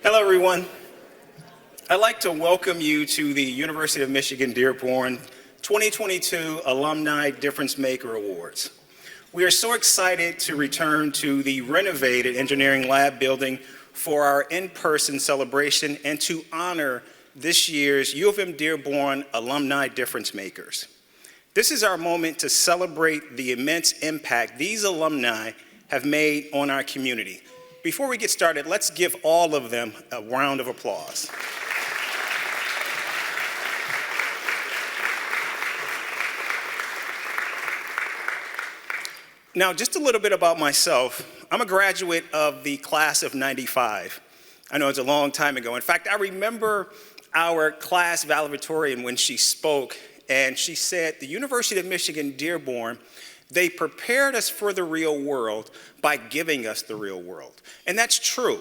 Hello, everyone. I'd like to welcome you to the University of Michigan Dearborn 2022 Alumni Difference Maker Awards. We are so excited to return to the renovated engineering lab building for our in-person celebration and to honor this year's U of M Dearborn Alumni Difference Makers. This is our moment to celebrate the immense impact these alumni have made on our community. Before we get started, let's give all of them a round of applause. Now, just a little bit about myself. I'm a graduate of the class of '95. I know it's a long time ago. In fact, I remember our class valedictorian when she spoke, and she said, the University of Michigan Dearborn, they prepared us for the real world by giving us the real world. And that's true.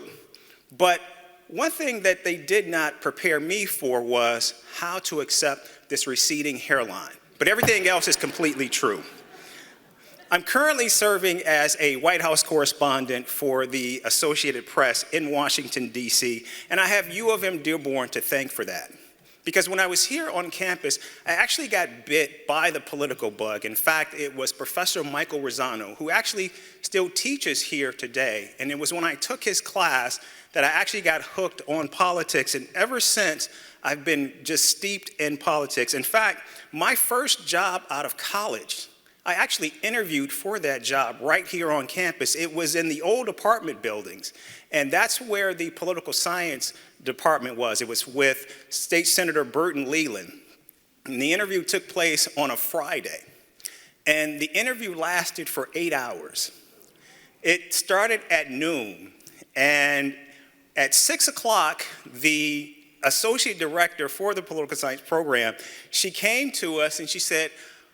But one thing that they did not prepare me for was how to accept this receding hairline. But everything else is completely true. I'm currently serving as a White House correspondent for the Associated Press in Washington, D.C., and I have U of M Dearborn to thank for that. Because when I was here on campus, I actually got bit by the political bug. In fact, it was Professor Michael Rosano, who actually still teaches here today. And it was when I took his class that I actually got hooked on politics. And ever since, I've been just steeped in politics. In fact, my first job out of college, I actually interviewed for that job right here on campus. It was in the old apartment buildings, and that's where the political science department was. It was with State Senator Burton Leland, and the interview took place on a Friday, and the interview lasted for 8 hours. It started at noon, and at 6 o'clock, the associate director for the political science program, she came to us and she said,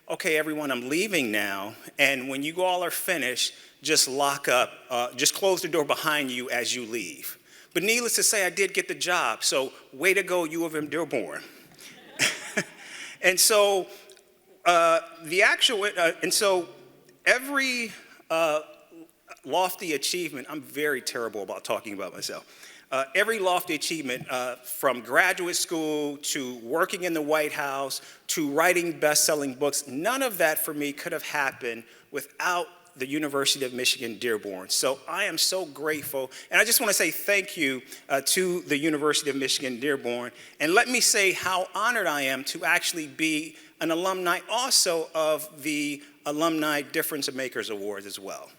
okay, everyone, I'm leaving now, and when you all are finished, just lock up, just close the door behind you as you leave. But needless to say, I did get the job, so way to go, U of M Dearborn. And so every lofty achievement, I'm very terrible about talking about myself. Every lofty achievement, from graduate school to working in the White House to writing best-selling books, none of that for me could have happened without the University of Michigan Dearborn. So I am so grateful, and I just want to say thank you to the University of Michigan Dearborn, and let me say how honored I am to actually be an alumni also of the Alumni Difference Makers Awards as well.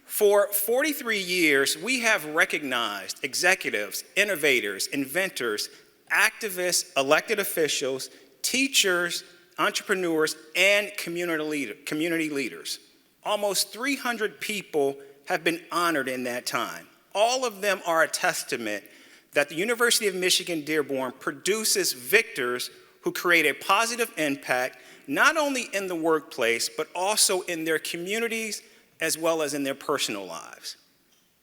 For 43 years, we have recognized executives, innovators, inventors, activists, elected officials, teachers, entrepreneurs, and community leaders. Almost 300 people have been honored in that time. All of them are a testament that the University of Michigan Dearborn produces victors who create a positive impact, not only in the workplace, but also in their communities, as well as in their personal lives.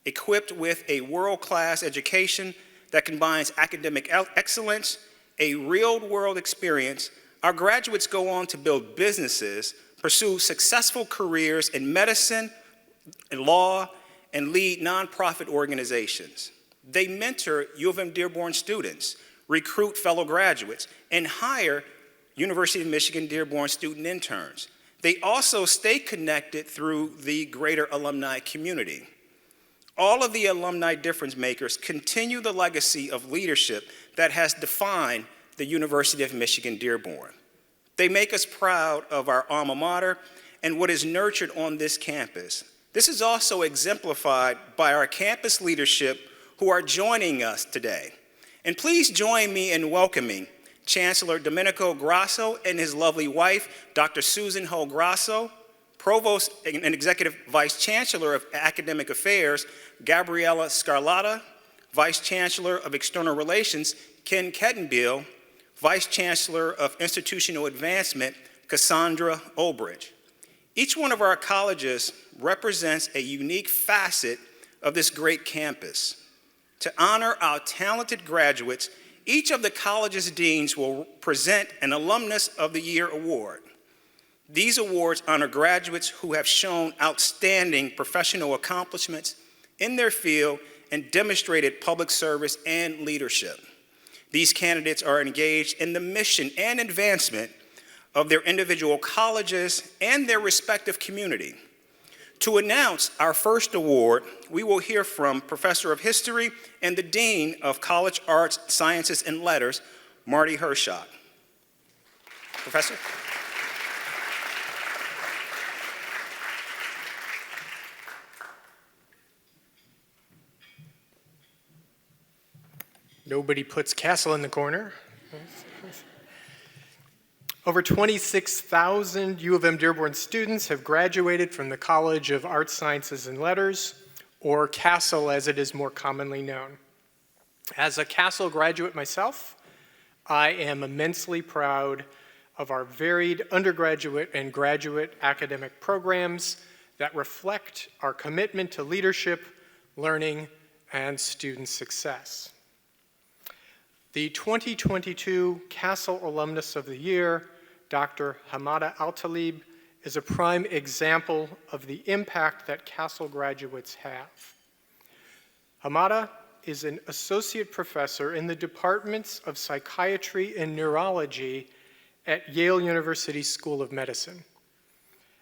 Equipped with a world-class education that combines academic excellence, a real-world experience, our graduates go on to build businesses, pursue successful careers in medicine, in law, and lead nonprofit organizations. They mentor U of M Dearborn students, recruit fellow graduates, and hire University of Michigan Dearborn student interns. They also stay connected through the greater alumni community. All of the alumni difference makers continue the legacy of leadership that has defined the University of Michigan Dearborn. They make us proud of our alma mater and what is nurtured on this campus. This is also exemplified by our campus leadership who are joining us today. And please join me in welcoming Chancellor Domenico Grasso and his lovely wife, Dr. Susan Ho Grasso, Provost and Executive Vice Chancellor of Academic Affairs, Gabriella Scarlatta, Vice Chancellor of External Relations, Ken Kettenbill, Vice Chancellor of Institutional Advancement, Cassandra Olbridge. Each one of our colleges represents a unique facet of this great campus. To honor our talented graduates, each of the college's deans will present an Alumnus of the Year award. These awards honor graduates who have shown outstanding professional accomplishments in their field and demonstrated public service and leadership. These candidates are engaged in the mission and advancement of their individual colleges and their respective community. To announce our first award, we will hear from Professor of History and the Dean of College Arts, Sciences, and Letters, Marty Hershock. Professor? Nobody puts Castle in the corner. Over 26,000 U of M Dearborn students have graduated from the College of Arts, Sciences, and Letters, or Castle as it is more commonly known. As a Castle graduate myself, I am immensely proud of our varied undergraduate and graduate academic programs that reflect our commitment to leadership, learning, and student success. The 2022 Castle Alumnus of the Year, Dr. Hamada Al-Talib, is a prime example of the impact that Castle graduates have. Hamada is an associate professor in the departments of psychiatry and neurology at Yale University School of Medicine.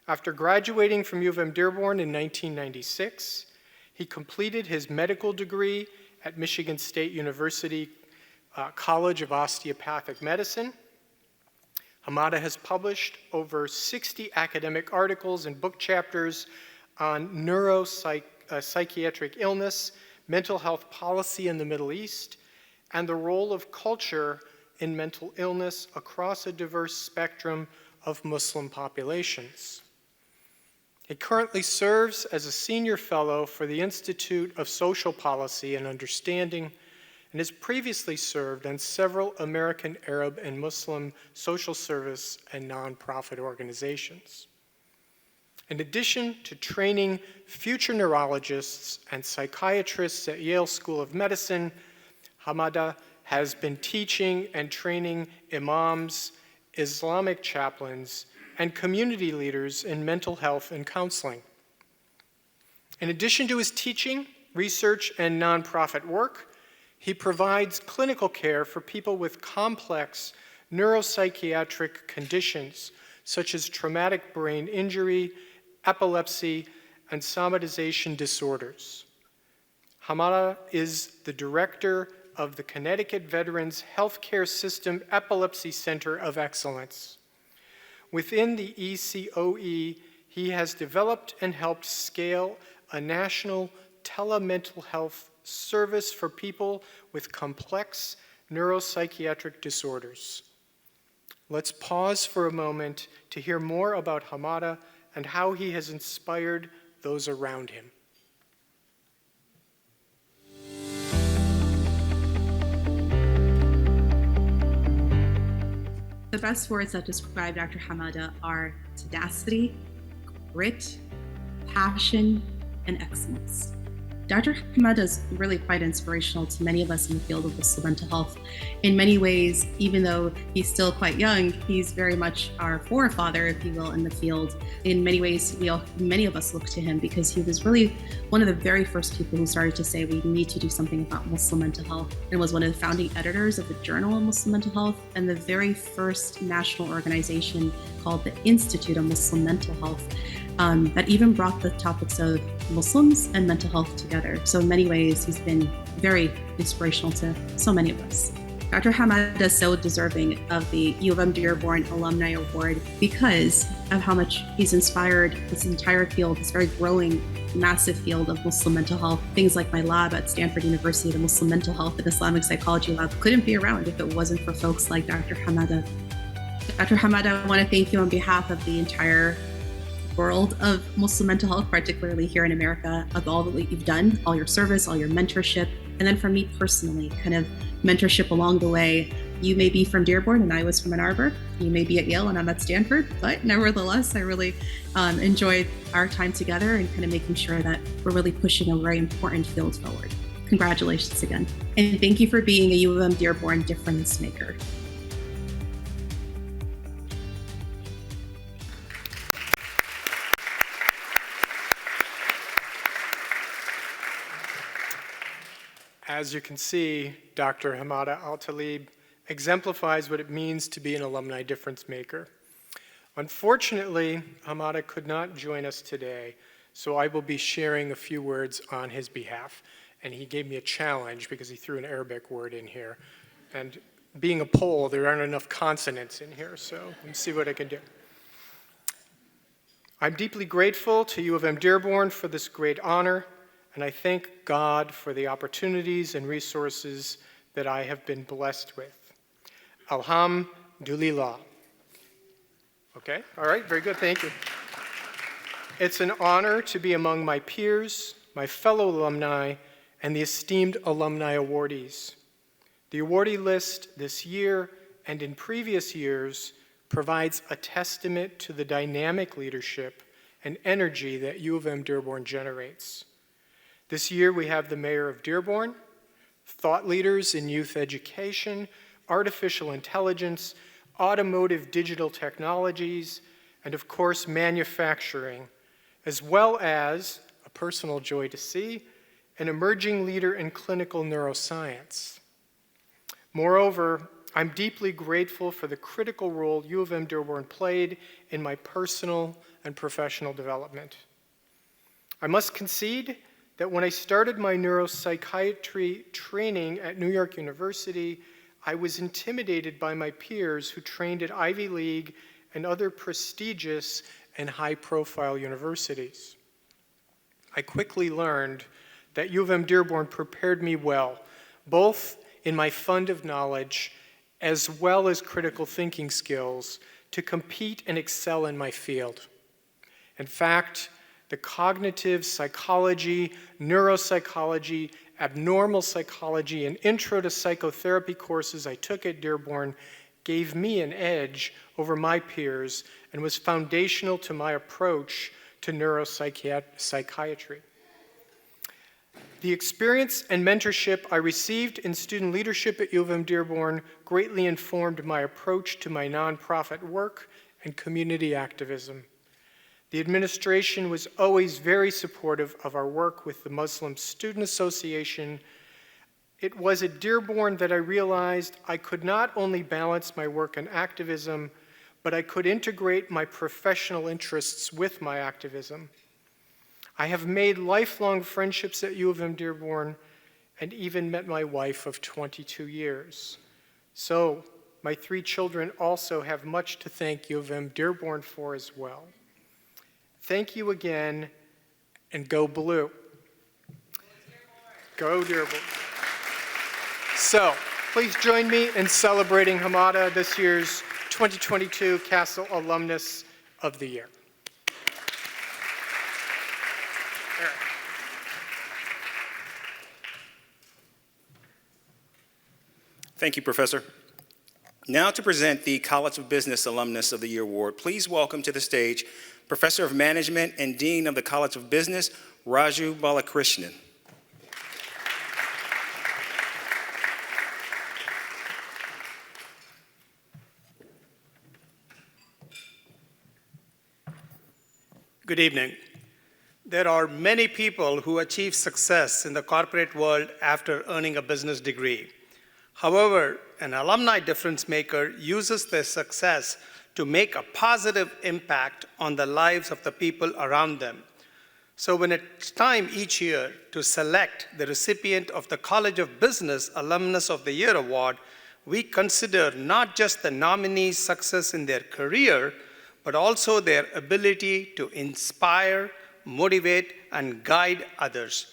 After graduating from U of M Dearborn in 1996, he completed his medical degree at Michigan State University College of Osteopathic Medicine. Hamada has published over 60 academic articles and book chapters on neuropsychiatric illness, mental health policy in the Middle East, and the role of culture in mental illness across a diverse spectrum of Muslim populations. He currently serves as a senior fellow for the Institute of Social Policy and Understanding, and has previously served on several American Arab and Muslim social service and nonprofit organizations. In addition to training future neurologists and psychiatrists at Yale School of Medicine, Hamada has been teaching and training imams, Islamic chaplains, and community leaders in mental health and counseling. In addition to his teaching, research, and nonprofit work, he provides clinical care for people with complex neuropsychiatric conditions such as traumatic brain injury, epilepsy, and somatization disorders. Hamada is the director of the Connecticut Veterans Healthcare System Epilepsy Center of Excellence. Within the ECOE, he has developed and helped scale a national telemental health service for people with complex neuropsychiatric disorders. Let's pause for a moment to hear more about Hamada and how he has inspired those around him. The best words that describe Dr. Hamada are tenacity, grit, passion, and excellence. Dr. Hamada is really quite inspirational to many of us in the field of Muslim mental health. In many ways, even though he's still quite young, he's very much our forefather, if you will, in the field. In many ways, many of us look to him because he was really one of the very first people who started to say we need to do something about Muslim mental health, and was one of the founding editors of the Journal of Muslim Mental Health and the very first national organization called the Institute of Muslim Mental Health. That even brought the topics of Muslims and mental health together. So in many ways, he's been very inspirational to so many of us. Dr. Hamada is so deserving of the U of M Dearborn Alumni Award because of how much he's inspired this entire field, this very growing, massive field of Muslim mental health. Things like my lab at Stanford University, the Muslim Mental Health and Islamic Psychology Lab, couldn't be around if it wasn't for folks like Dr. Hamada. Dr. Hamada, I want to thank you on behalf of the entire world of Muslim mental health, particularly here in America, of all that you've done, all your service, all your mentorship, and then for me personally, kind of mentorship along the way. You may be from Dearborn and I was from Ann Arbor. You may be at Yale and I'm at Stanford, but nevertheless, I really enjoyed our time together and kind of making sure that we're really pushing a very important field forward. Congratulations again. And thank you for being a U of M Dearborn difference maker. As you can see, Dr. Hamada Al-Talib exemplifies what it means to be an alumni difference maker. Unfortunately, Hamada could not join us today, so I will be sharing a few words on his behalf. And he gave me a challenge because he threw an Arabic word in here. And being a Pole, there aren't enough consonants in here, so let's see what I can do. I'm deeply grateful to U of M Dearborn for this great honor, and I thank God for the opportunities and resources that I have been blessed with. Alhamdulillah. Okay, all right, very good, thank you. It's an honor to be among my peers, my fellow alumni, and the esteemed alumni awardees. The awardee list this year and in previous years provides a testament to the dynamic leadership and energy that U of M Dearborn generates. This year we have the Mayor of Dearborn, thought leaders in youth education, artificial intelligence, automotive digital technologies, and of course manufacturing, as well as, a personal joy to see, an emerging leader in clinical neuroscience. Moreover, I'm deeply grateful for the critical role U of M Dearborn played in my personal and professional development. I must concede that when I started my neuropsychiatry training at New York University, I was intimidated by my peers who trained at Ivy League and other prestigious and high-profile universities. I quickly learned that U of M Dearborn prepared me well, both in my fund of knowledge as well as critical thinking skills to compete and excel in my field. In fact, the cognitive psychology, neuropsychology, abnormal psychology, and intro to psychotherapy courses I took at Dearborn gave me an edge over my peers and was foundational to my approach to neuropsychiatry. The experience and mentorship I received in student leadership at U of M Dearborn greatly informed my approach to my nonprofit work and community activism. The administration was always very supportive of our work with the Muslim Student Association. It was at Dearborn that I realized I could not only balance my work and activism, but I could integrate my professional interests with my activism. I have made lifelong friendships at U of M Dearborn and even met my wife of 22 years. So my 3 children also have much to thank U of M Dearborn for as well. Thank you again, and go blue. Go Dearborn. So please join me in celebrating Hamada, this year's 2022 Castle Alumnus of the Year. Thank you, Professor. Now to present the College of Business Alumnus of the Year Award, please welcome to the stage Professor of Management and Dean of the College of Business, Raju Balakrishnan. Good evening. There are many people who achieve success in the corporate world after earning a business degree. However, an alumni difference maker uses their success to make a positive impact on the lives of the people around them. So when it's time each year to select the recipient of the College of Business Alumnus of the Year Award, we consider not just the nominee's success in their career, but also their ability to inspire, motivate, and guide others.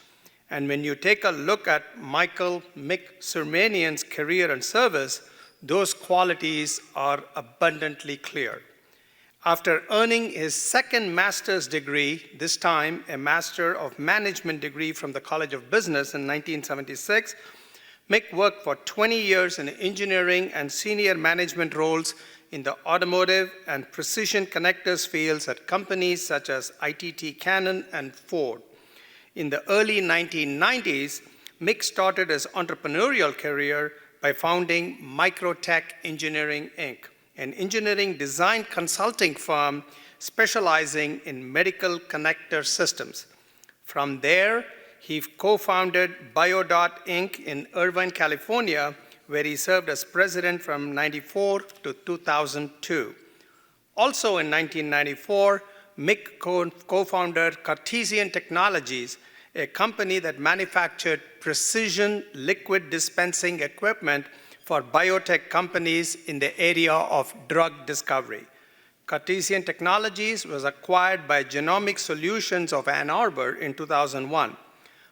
And when you take a look at Michael Mick Surmanian's career and service, those qualities are abundantly clear. After earning his second master's degree, this time a Master of Management degree from the College of Business in 1976, Mick worked for 20 years in engineering and senior management roles in the automotive and precision connectors fields at companies such as ITT Cannon and Ford. In the early 1990s, Mick started his entrepreneurial career by founding Microtech Engineering, Inc., an engineering design consulting firm specializing in medical connector systems. From there, he co-founded BioDot Inc. in Irvine, California, where he served as president from 1994 to 2002. Also in 1994, Mick co-founded Cartesian Technologies, a company that manufactured precision liquid dispensing equipment for biotech companies in the area of drug discovery. Cartesian Technologies was acquired by Genomic Solutions of Ann Arbor in 2001.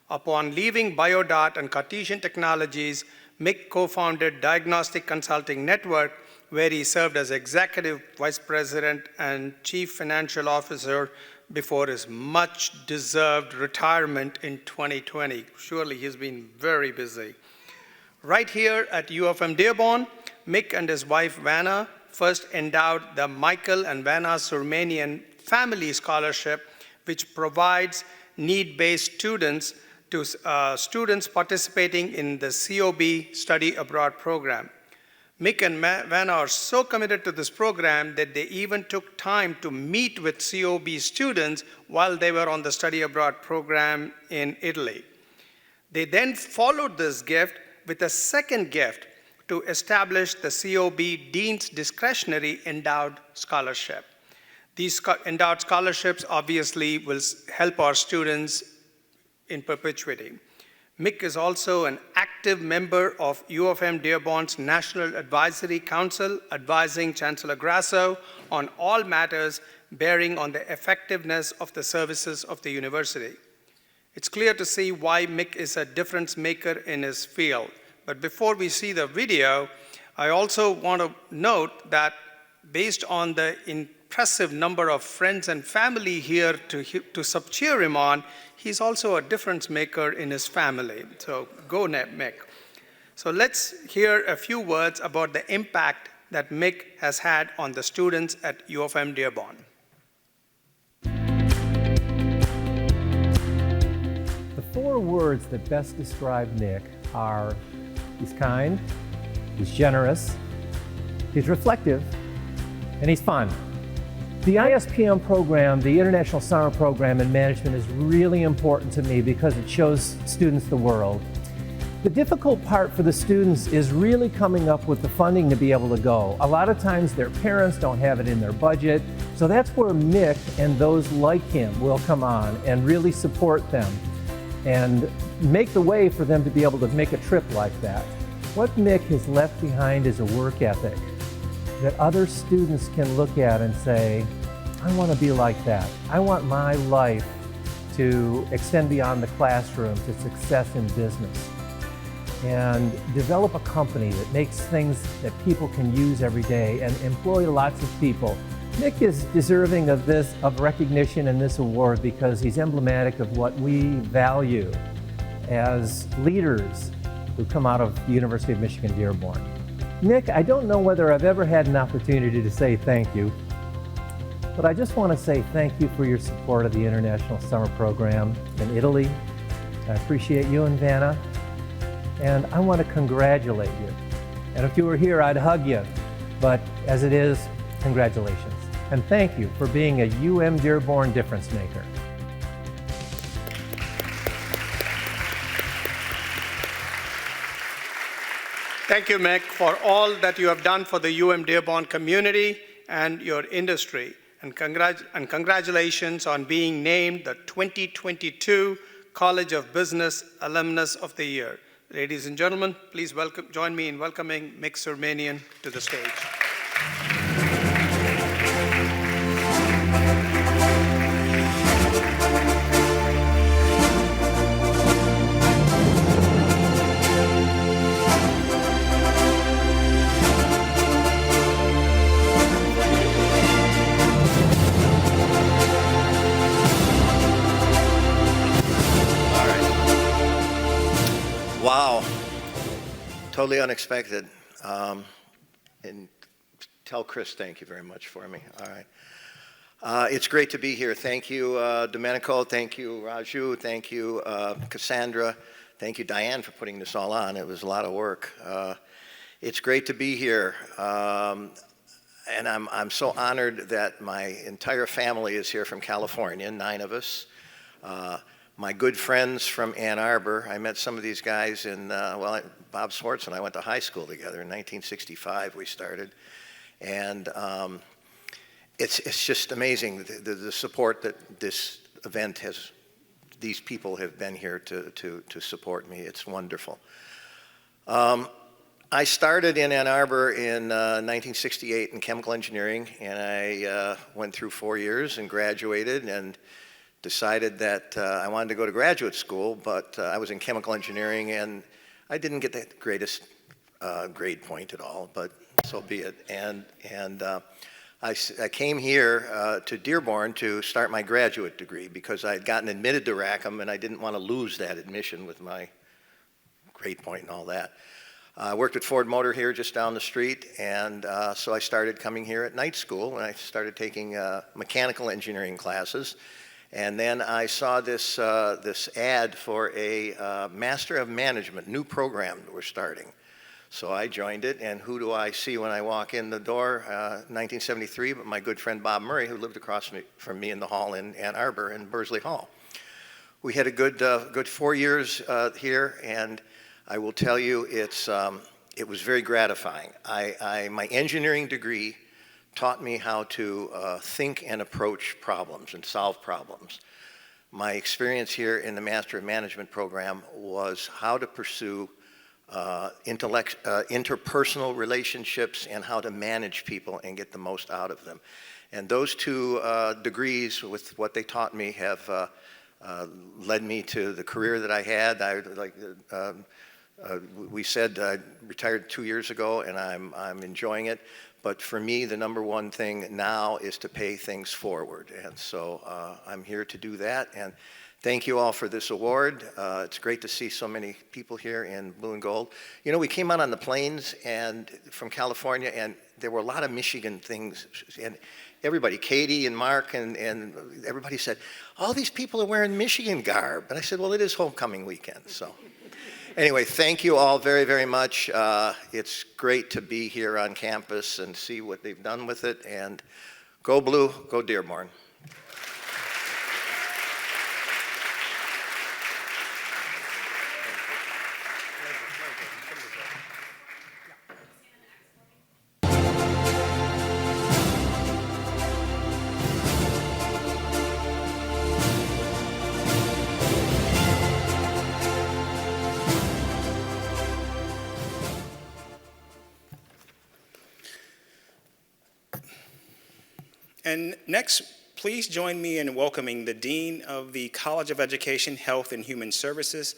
Upon leaving BioDot and Cartesian Technologies, Mick co-founded Diagnostic Consulting Network, where he served as Executive Vice President and Chief Financial Officer before his much-deserved retirement in 2020. Surely he's been very busy. Right here at U of M Dearborn, Mick and his wife Vanna first endowed the Michael and Vanna Surmanian Family Scholarship, which provides need-based students to students participating in the COB Study Abroad program. Mick and Vanna are so committed to this program that they even took time to meet with COB students while they were on the Study Abroad program in Italy. They then followed this gift with a second gift to establish the COB Dean's Discretionary Endowed Scholarship. These endowed scholarships obviously will help our students in perpetuity. Mick is also an active member of U of M Dearborn's National Advisory Council, advising Chancellor Grasso on all matters bearing on the effectiveness of the services of the university. It's clear to see why Mick is a difference maker in his field. But before we see the video, I also want to note that based on the impressive number of friends and family here to cheer him on, he's also a difference maker in his family. So go, Mick. So let's hear a few words about the impact that Mick has had on the students at U of M Dearborn. The four words that best describe Mick are: he's kind, he's generous, he's reflective, and he's fun. The ISPM program, the International Summer Program in Management, is really important to me because it shows students the world. The difficult part for the students is really coming up with the funding to be able to go. A lot of times their parents don't have it in their budget, so that's where Mick and those like him will come on and really support them and make the way for them to be able to make a trip like that. What Mick has left behind is a work ethic that other students can look at and say, I want to be like that. I want my life to extend beyond the classroom to success in business and develop a company that makes things that people can use every day and employ lots of people. Mick is deserving of recognition in this award because he's emblematic of what we value as leaders who come out of the University of Michigan Dearborn. Mick, I don't know whether I've ever had an opportunity to say thank you, but I just want to say thank you for your support of the International Summer Program in Italy. I appreciate you and Vanna, and I want to congratulate you. And if you were here, I'd hug you, but as it is, congratulations. And thank you for being a UM Dearborn difference maker. Thank you, Mick, for all that you have done for the UM Dearborn community and your industry. And congratulations on being named the 2022 College of Business Alumnus of the Year. Ladies and gentlemen, please join me in welcoming Mick Surmanian to the stage. Wow, totally unexpected. And tell Chris thank you very much for me. All right. It's great to be here. Thank you, Domenico. Thank you, Raju. Thank you, Cassandra. Thank you, Diane, for putting this all on. It was a lot of work. It's great to be here. And I'm so honored that my entire family is here from California, 9 of us. my good friends from Ann Arbor. I met some of these guys in, Bob Swartz and I went to high school together. In 1965 we started. And it's just amazing the support that this event has, these people have been here to support me. It's wonderful. I started in Ann Arbor in 1968 in chemical engineering, and I went through 4 years and graduated and decided that I wanted to go to graduate school, but I was in chemical engineering and I didn't get the greatest grade point at all, but so be it. And I came here to Dearborn to start my graduate degree because I had gotten admitted to Rackham and I didn't want to lose that admission with my grade point and all that. I worked at Ford Motor here just down the street, and so I started coming here at night school, and I started taking mechanical engineering classes. And then I saw this, this ad for a Master of Management, new program that we're starting. So I joined it, and who do I see when I walk in the door? 1973, but my good friend Bob Murray, who lived across from me in the hall in Ann Arbor in Bursley Hall. We had a good 4 years here, and I will tell you, it was very gratifying. My engineering degree taught me how to think and approach problems and solve problems. My experience here in the Master of Management program was how to pursue interpersonal relationships and how to manage people and get the most out of them. And those two degrees, with what they taught me, have led me to the career that I had. We said I retired 2 years ago, and I'm enjoying it. But for me, the number one thing now is to pay things forward. And so I'm here to do that. And thank you all for this award. It's great to see so many people here in blue and gold. You know, we came out on the planes and from California, and there were a lot of Michigan things. And everybody, Katie and Mark and everybody said, all these people are wearing Michigan garb. And I said, well, it is homecoming weekend, so. Anyway, thank you all very, very much. It's great to be here on campus and see what they've done with it. And go blue, go Dearborn. And next, please join me in welcoming the Dean of the College of Education, Health, and Human Services,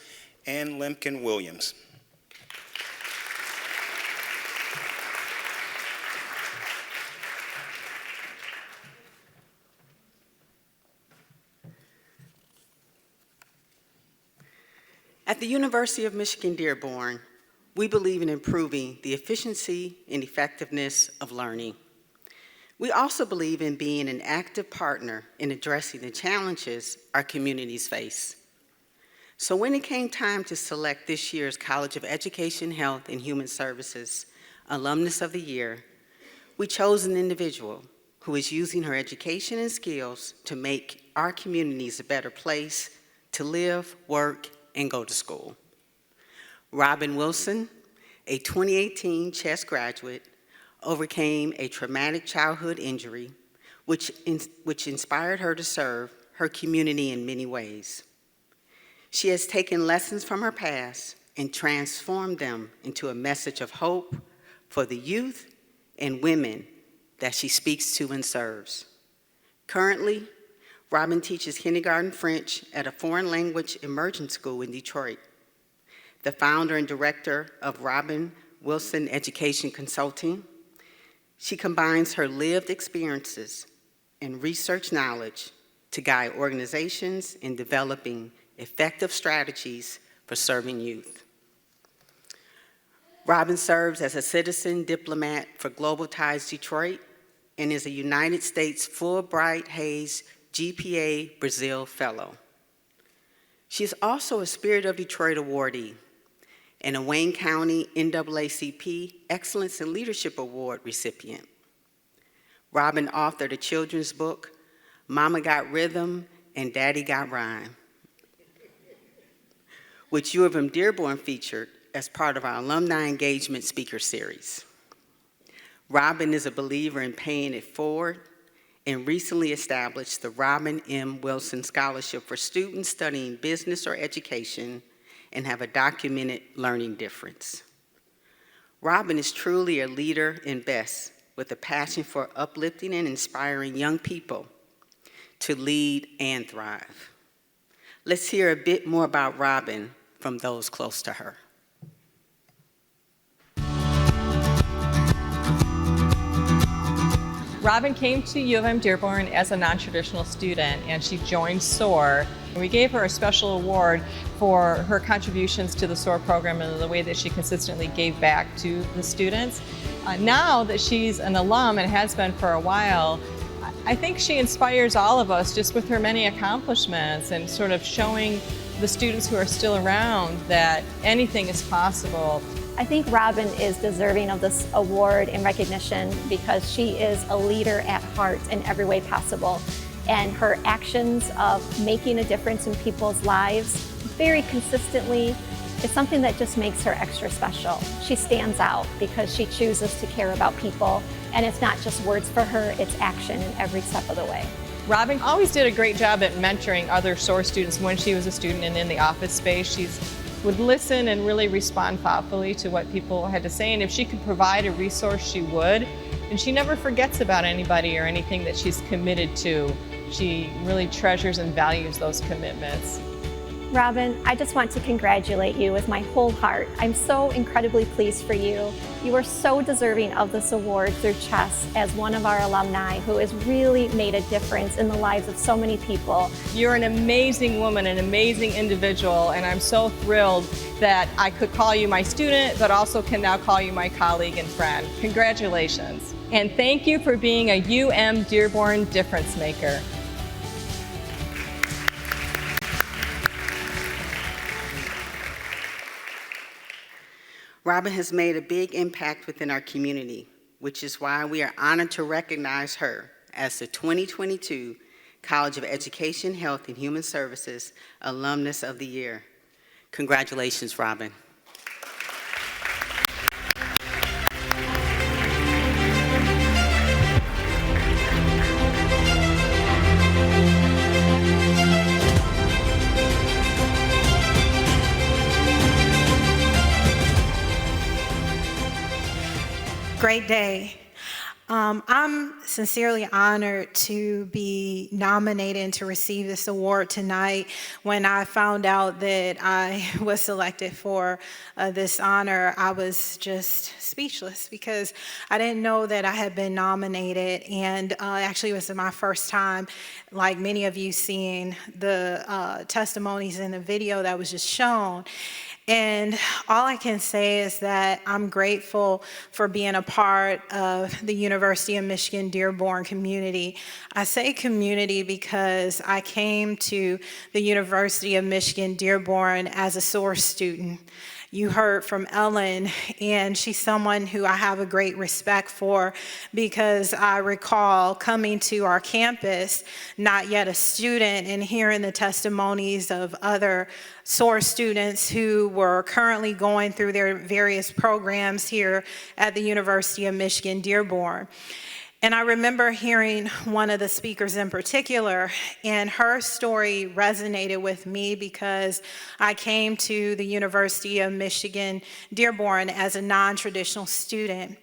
Ann Lemkin Williams. At the University of Michigan Dearborn, we believe in improving the efficiency and effectiveness of learning. We also believe in being an active partner in addressing the challenges our communities face. So when it came time to select this year's College of Education, Health, and Human Services Alumnus of the Year, we chose an individual who is using her education and skills to make our communities a better place to live, work, and go to school. Robin Wilson, a 2018 Chess graduate, overcame a traumatic childhood injury, which inspired her to serve her community in many ways. She has taken lessons from her past and transformed them into a message of hope for the youth and women that she speaks to and serves. Currently, Robin teaches kindergarten French at a foreign language immersion school in Detroit. The founder and director of Robin Wilson Education Consulting, she combines her lived experiences and research knowledge to guide organizations in developing effective strategies for serving youth. Robin serves as a citizen diplomat for Global Ties Detroit and is a United States Fulbright Hayes GPA Brazil Fellow. She is also a Spirit of Detroit awardee and a Wayne County NAACP Excellence in Leadership Award recipient. Robin authored a children's book, Mama Got Rhythm and Daddy Got Rhyme. which U of M Dearborn featured as part of our Alumni Engagement Speaker Series. Robin is a believer in paying it forward and recently established the Robin M. Wilson Scholarship for students studying business or education and have a documented learning difference. Robin is truly a leader in BEST with a passion for uplifting and inspiring young people to lead and thrive. Let's hear a bit more about Robin from those close to her. Robin came to U of M Dearborn as a non-traditional student, and she joined SOAR. We gave her a special award for her contributions to the SOAR program and the way that she consistently gave back to the students. Now that she's an alum and has been for a while, I think she inspires all of us just with her many accomplishments and sort of showing the students who are still around that anything is possible. I think Robin is deserving of this award and recognition because she is a leader at heart in every way possible. And her actions of making a difference in people's lives very consistently is something that just makes her extra special. She stands out because she chooses to care about people, and it's not just words for her, it's action in every step of the way. Robin always did a great job at mentoring other SOAR students when she was a student and in the office space. She would listen and really respond thoughtfully to what people had to say, and if she could provide a resource, she would. And she never forgets about anybody or anything that she's committed to. She really treasures and values those commitments. Robin, I just want to congratulate you with my whole heart. I'm so incredibly pleased for you. You are so deserving of this award through CHESS as one of our alumni who has really made a difference in the lives of so many people. You're an amazing woman, an amazing individual, and I'm so thrilled that I could call you my student, but also can now call you my colleague and friend. Congratulations. And thank you for being a UM Dearborn difference maker. Robin has made a big impact within our community, which is why we are honored to recognize her as the 2022 College of Education, Health, and Human Services Alumnus of the Year. Congratulations, Robin. Great day. I'm sincerely honored to be nominated and to receive this award tonight. When I found out that I was selected for this honor, I was just speechless because I didn't know that I had been nominated, and actually it was my first time, like many of you, seeing the testimonies in the video that was just shown. And all I can say is that I'm grateful for being a part of the University of Michigan Dearborn community. I say community because I came to the University of Michigan Dearborn as a SOAR student. You heard from Ellen, and she's someone who I have a great respect for because I recall coming to our campus, not yet a student, and hearing the testimonies of other SOAR students who were currently going through their various programs here at the University of Michigan Dearborn. And I remember hearing one of the speakers in particular, and her story resonated with me because I came to the University of Michigan Dearborn as a non-traditional student.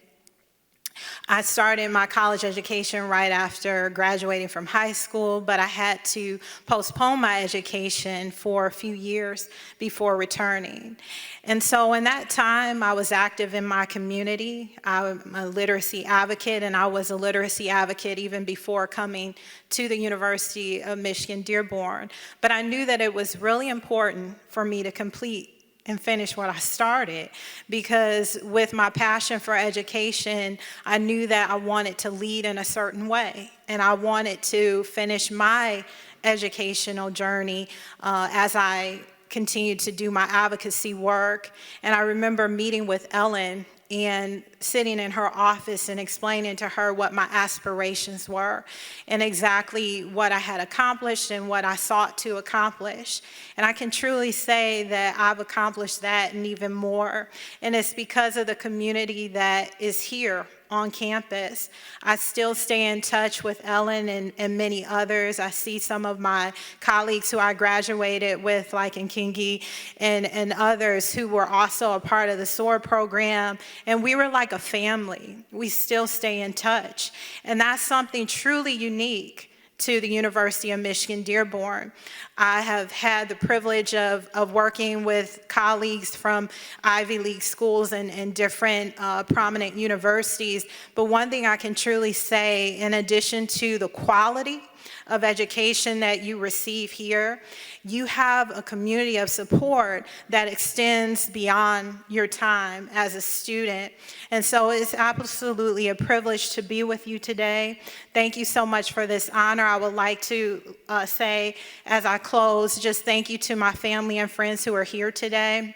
I started my college education right after graduating from high school, but I had to postpone my education for a few years before returning. And so in that time, I was active in my community. I'm a literacy advocate, and I was a literacy advocate even before coming to the University of Michigan Dearborn. But I knew that it was really important for me to complete and finish what I started, because with my passion for education, I knew that I wanted to lead in a certain way, and I wanted to finish my educational journey as I continued to do my advocacy work. And I remember meeting with Ellen and sitting in her office and explaining to her what my aspirations were and exactly what I had accomplished and what I sought to accomplish. And I can truly say that I've accomplished that and even more. And it's because of the community that is here on campus. I still stay in touch with Ellen and many others. I see some of my colleagues who I graduated with, like Nkingi and others who were also a part of the SOAR program. And we were like a family. We still stay in touch. And that's something truly unique to the University of Michigan Dearborn. I have had the privilege of working with colleagues from Ivy League schools and different prominent universities, but one thing I can truly say, in addition to the quality of education that you receive here, you have a community of support that extends beyond your time as a student. And so it's absolutely a privilege to be with you today. Thank you so much for this honor. I would like to say, as I close, just thank you to my family and friends who are here today,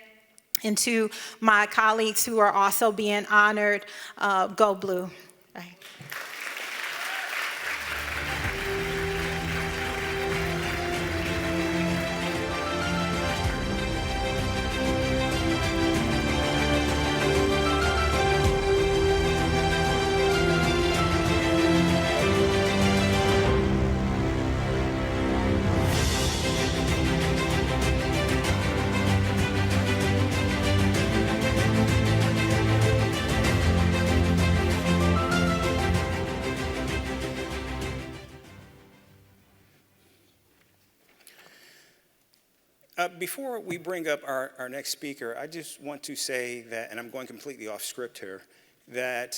and to my colleagues who are also being honored. Go Blue. Bye. Before we bring up our next speaker, I just want to say that, and I'm going completely off script here, that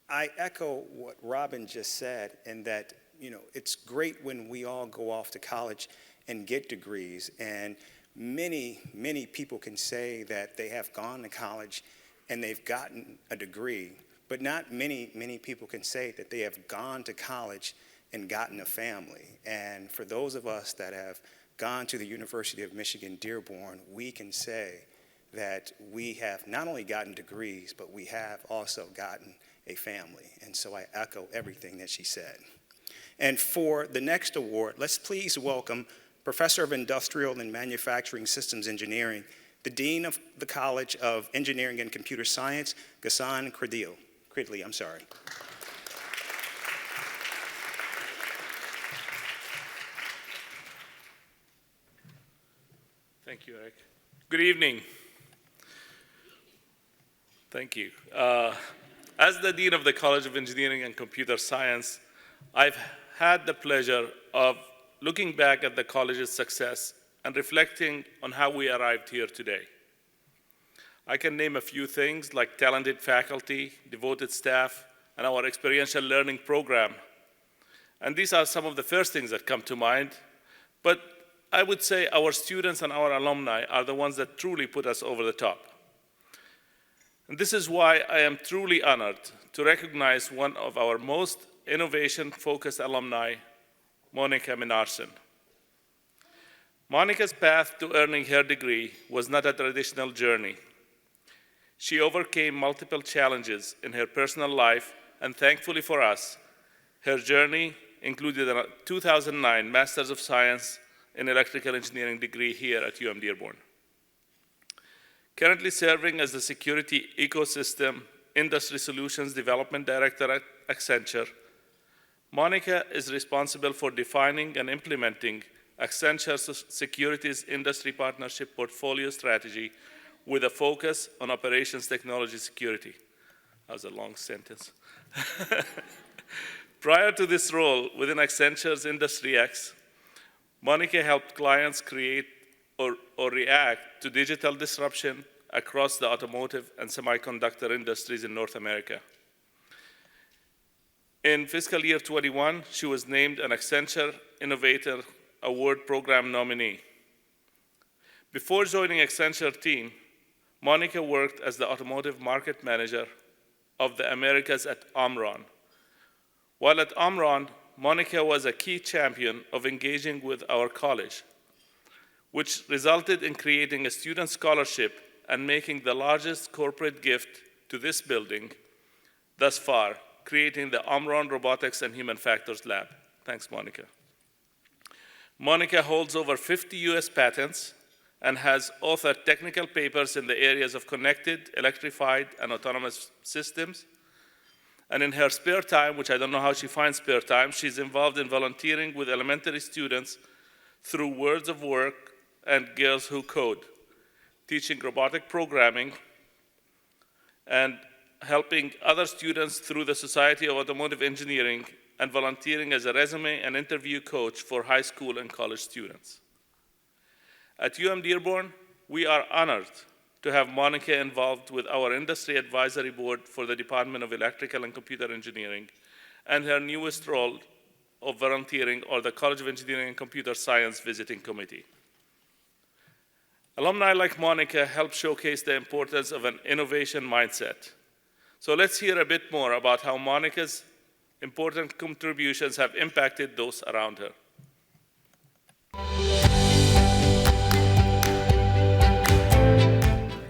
I echo what Robin just said, and that, you know, it's great when we all go off to college and get degrees, and many people can say that they have gone to college and they've gotten a degree, but not many people can say that they have gone to college and gotten a family. And for those of us that have gone to the University of Michigan Dearborn, we can say that we have not only gotten degrees, but we have also gotten a family. And so I echo everything that she said. And for the next award, let's please welcome Professor of Industrial and Manufacturing Systems Engineering, the Dean of the College of Engineering and Computer Science, Ghassan Cridley. Thank you, Eric. Good evening. Thank you. As the Dean of the College of Engineering and Computer Science, I've had the pleasure of looking back at the college's success and reflecting on how we arrived here today. I can name a few things like talented faculty, devoted staff, and our experiential learning program. And these are some of the first things that come to mind, but I would say our students and our alumni are the ones that truly put us over the top. And this is why I am truly honored to recognize one of our most innovation-focused alumni, Monica Minarson. Monica's path to earning her degree was not a traditional journey. She overcame multiple challenges in her personal life, and thankfully for us, her journey included a 2009 Master's of Science in Electrical Engineering degree here at UM Dearborn. Currently serving as the Security Ecosystem Industry Solutions Development Director at Accenture, Monica is responsible for defining and implementing Accenture's Securities Industry Partnership Portfolio Strategy with a focus on operations technology security. That was a long sentence. Prior to this role within Accenture's Industry X, Monica helped clients create or react to digital disruption across the automotive and semiconductor industries in North America. In fiscal year 21, she was named an Accenture Innovator Award Program nominee. Before joining Accenture team, Monica worked as the Automotive Market Manager of the Americas at Omron. While at Omron, Monica was a key champion of engaging with our college, which resulted in creating a student scholarship and making the largest corporate gift to this building thus far, creating the Omron Robotics and Human Factors Lab. Thanks, Monica. Monica holds over 50 US patents and has authored technical papers in the areas of connected, electrified, and autonomous systems. And in her spare time, which I don't know how she finds spare time, she's involved in volunteering with elementary students through Words of Work and Girls Who Code, teaching robotic programming and helping other students through the Society of Automotive Engineering, and volunteering as a resume and interview coach for high school and college students. At UM Dearborn, we are honored to have Monica involved with our Industry Advisory Board for the Department of Electrical and Computer Engineering, and her newest role of volunteering or the College of Engineering and Computer Science Visiting Committee. Alumni like Monica help showcase the importance of an innovation mindset. So let's hear a bit more about how Monica's important contributions have impacted those around her.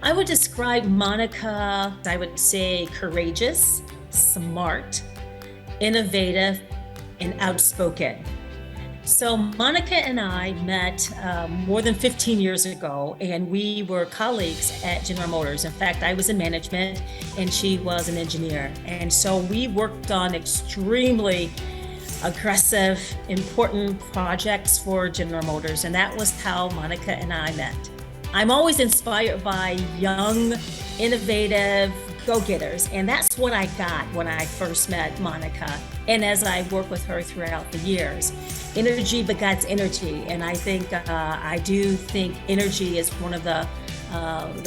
I would describe Monica, I would say courageous, smart, innovative, and outspoken. So Monica and I met more than 15 years ago, and we were colleagues at General Motors. In fact, I was in management and she was an engineer. And so we worked on extremely aggressive, important projects for General Motors, and that was how Monica and I met. I'm always inspired by young, innovative go-getters, and that's what I got when I first met Monica. And as I work with her throughout the years, energy begets energy, and I do think energy is one of the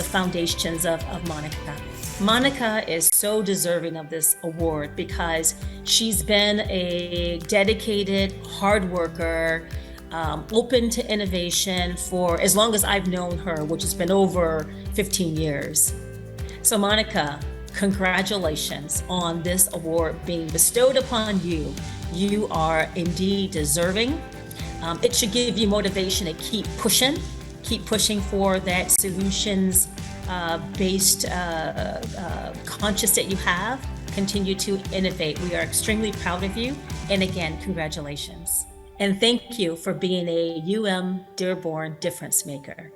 foundations of Monica. Monica is so deserving of this award because she's been a dedicated, hard worker, open to innovation for as long as I've known her, which has been over 15 years. So Monica, congratulations on this award being bestowed upon you. You are indeed deserving. It should give you motivation to keep pushing for that solutions based conscious that you have. Continue to innovate. We are extremely proud of you. And again, congratulations. And thank you for being a UM Dearborn difference maker.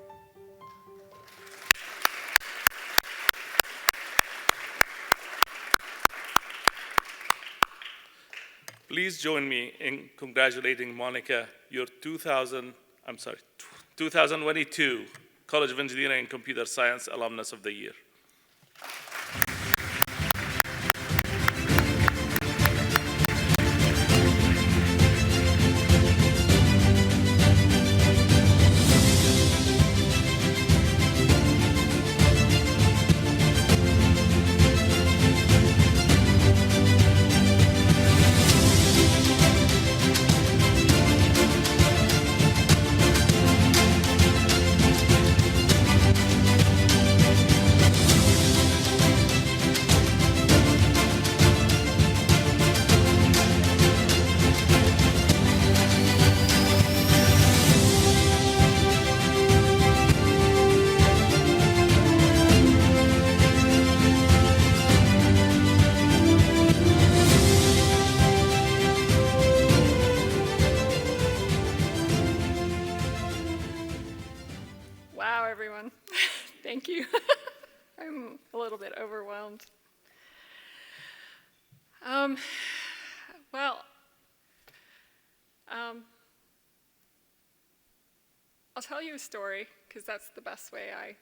Please join me in congratulating Monica, your 2022 College of Engineering and Computer Science Alumnus of the Year. Wow, everyone. Thank you. I'm a little bit overwhelmed. I'll tell you a story, because that's the best way I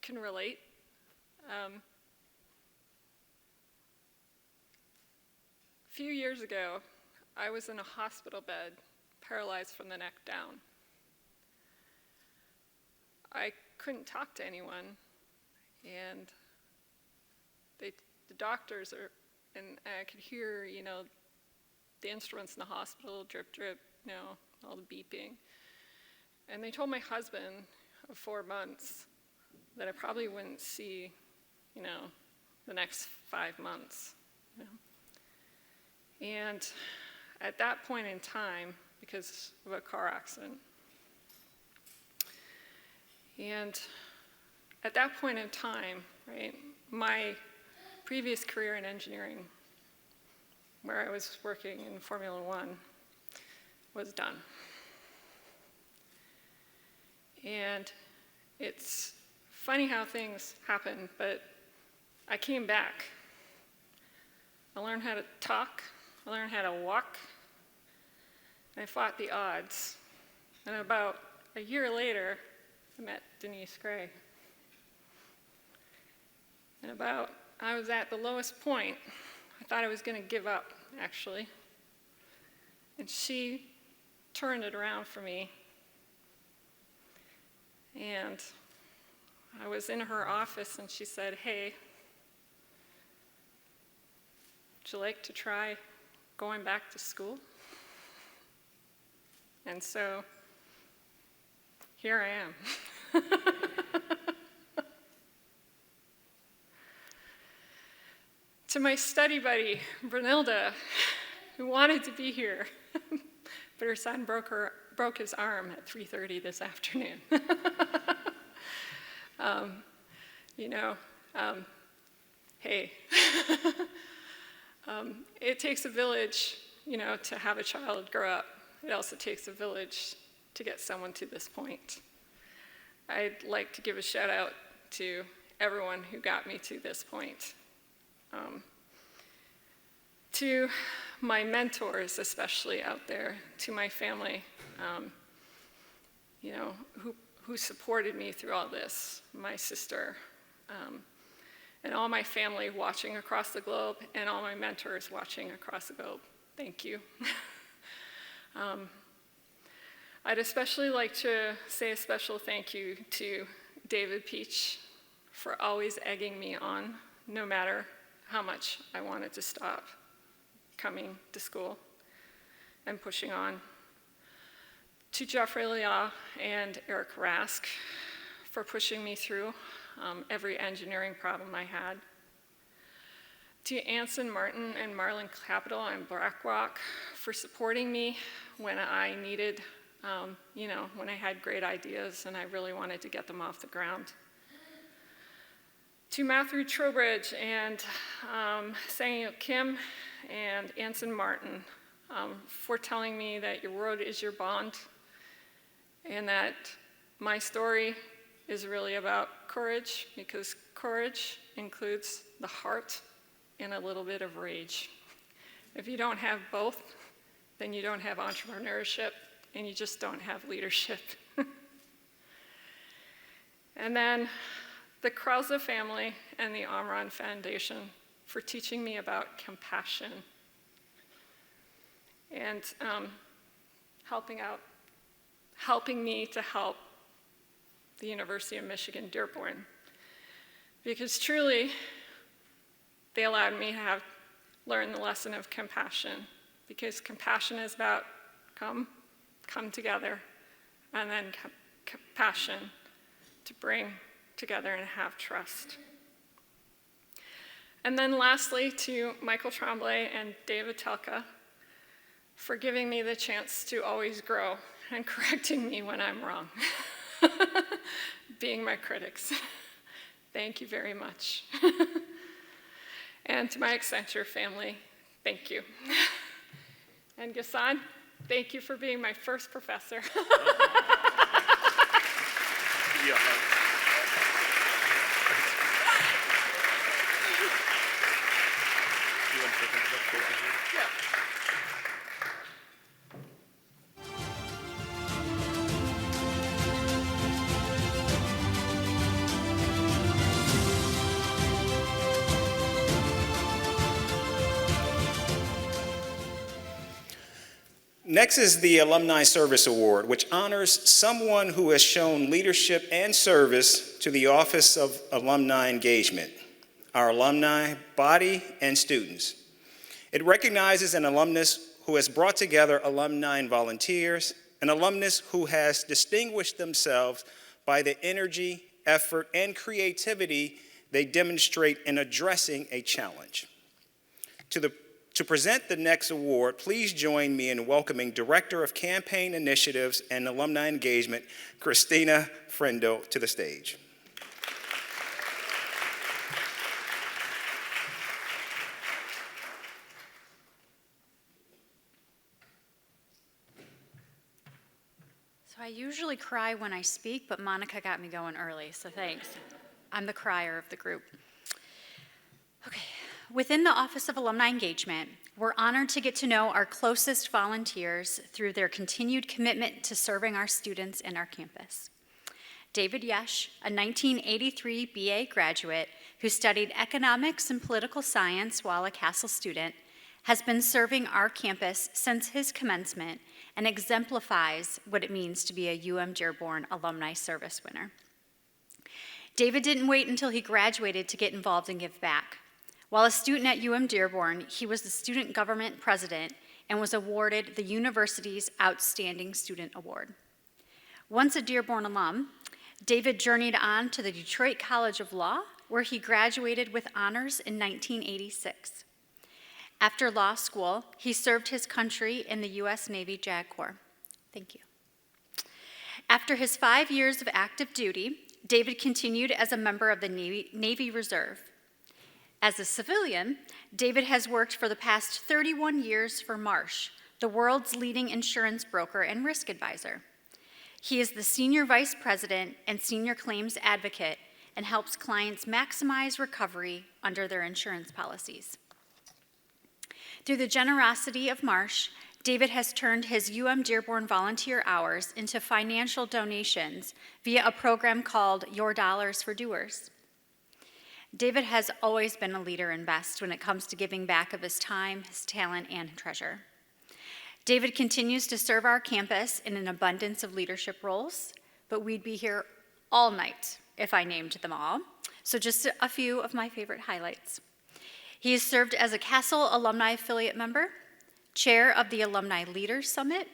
can relate. A few years ago, I was in a hospital bed, paralyzed from the neck down. I couldn't talk to anyone, and the doctors and I could hear, the instruments in the hospital, drip, drip, all the beeping. And they told my husband of 4 months that I probably wouldn't see, the next 5 months. And at that point in time, because of a car accident, and at that point in time, right, my previous career in engineering, where I was working in Formula One, was done. And it's funny how things happen, but I came back. I learned how to talk, I learned how to walk, and I fought the odds. And about a year later, I met Denise Gray. And I was at the lowest point. I thought I was going to give up, actually. And she turned it around for me. And I was in her office, and she said, "Hey, would you like to try going back to school?" And so here I am. To my study buddy, Brunilda, who wanted to be here, but her son broke his arm at 3:30 this afternoon. Hey, it takes a village, to have a child grow up. It also takes a village to get someone to this point. I'd like to give a shout out to everyone who got me to this point. To my mentors, especially out there, to my family, who supported me through all this, my sister, and all my family watching across the globe, and all my mentors watching across the globe. Thank you. I'd especially like to say a special thank you to David Peach for always egging me on, no matter how much I wanted to stop coming to school and pushing on. To Jeffrey Leah and Eric Rask for pushing me through every engineering problem I had. To Anson Martin and Marlon Capital and BlackRock for supporting me when I needed, when I had great ideas and I really wanted to get them off the ground. To Matthew Trowbridge and Sang-Yeok Kim and Anson Martin for telling me that your word is your bond and that my story is really about courage, because courage includes the heart and a little bit of rage. If you don't have both, then you don't have entrepreneurship and you just don't have leadership. And then the Krause family and the Omron Foundation for teaching me about compassion and helping me to help the University of Michigan Dearborn. Because truly, they allowed me to learn the lesson of compassion, because compassion is about come together, and then compassion to bring together and have trust. And then lastly, to Michael Tremblay and David Telka for giving me the chance to always grow and correcting me when I'm wrong, being my critics. Thank you very much. And to my Accenture family, thank you. And Ghassan, thank you for being my first professor. Yeah. Next is the Alumni Service Award, which honors someone who has shown leadership and service to the Office of Alumni Engagement, our alumni, body, and students. It recognizes an alumnus who has brought together alumni and volunteers, an alumnus who has distinguished themselves by the energy, effort, and creativity they demonstrate in addressing a challenge. To present the next award, please join me in welcoming Director of Campaign Initiatives and Alumni Engagement, Christina Frendo, to the stage. So I usually cry when I speak, but Monica got me going early, so thanks. I'm the crier of the group. Okay, within the Office of Alumni Engagement, we're honored to get to know our closest volunteers through their continued commitment to serving our students and our campus. David Yesh, a 1983 BA graduate who studied economics and political science while a Castle student, has been serving our campus since his commencement and exemplifies what it means to be a UM Dearborn Alumni Service winner. David didn't wait until he graduated to get involved and give back. While a student at UM Dearborn, he was the student government president and was awarded the university's Outstanding Student Award. Once a Dearborn alum, David journeyed on to the Detroit College of Law, where he graduated with honors in 1986. After law school, he served his country in the U.S. Navy JAG Corps. Thank you. After his 5 years of active duty, David continued as a member of the Navy Reserve. As a civilian, David has worked for the past 31 years for Marsh, the world's leading insurance broker and risk advisor. He is the senior vice president and senior claims advocate and helps clients maximize recovery under their insurance policies. Through the generosity of Marsh, David has turned his UM Dearborn volunteer hours into financial donations via a program called Your Dollars for Doers. David has always been a leader in BEST when it comes to giving back of his time, his talent, and treasure. David continues to serve our campus in an abundance of leadership roles, but we'd be here all night if I named them all. So just a few of my favorite highlights. He has served as a Castle Alumni Affiliate member, chair of the Alumni Leaders Summit,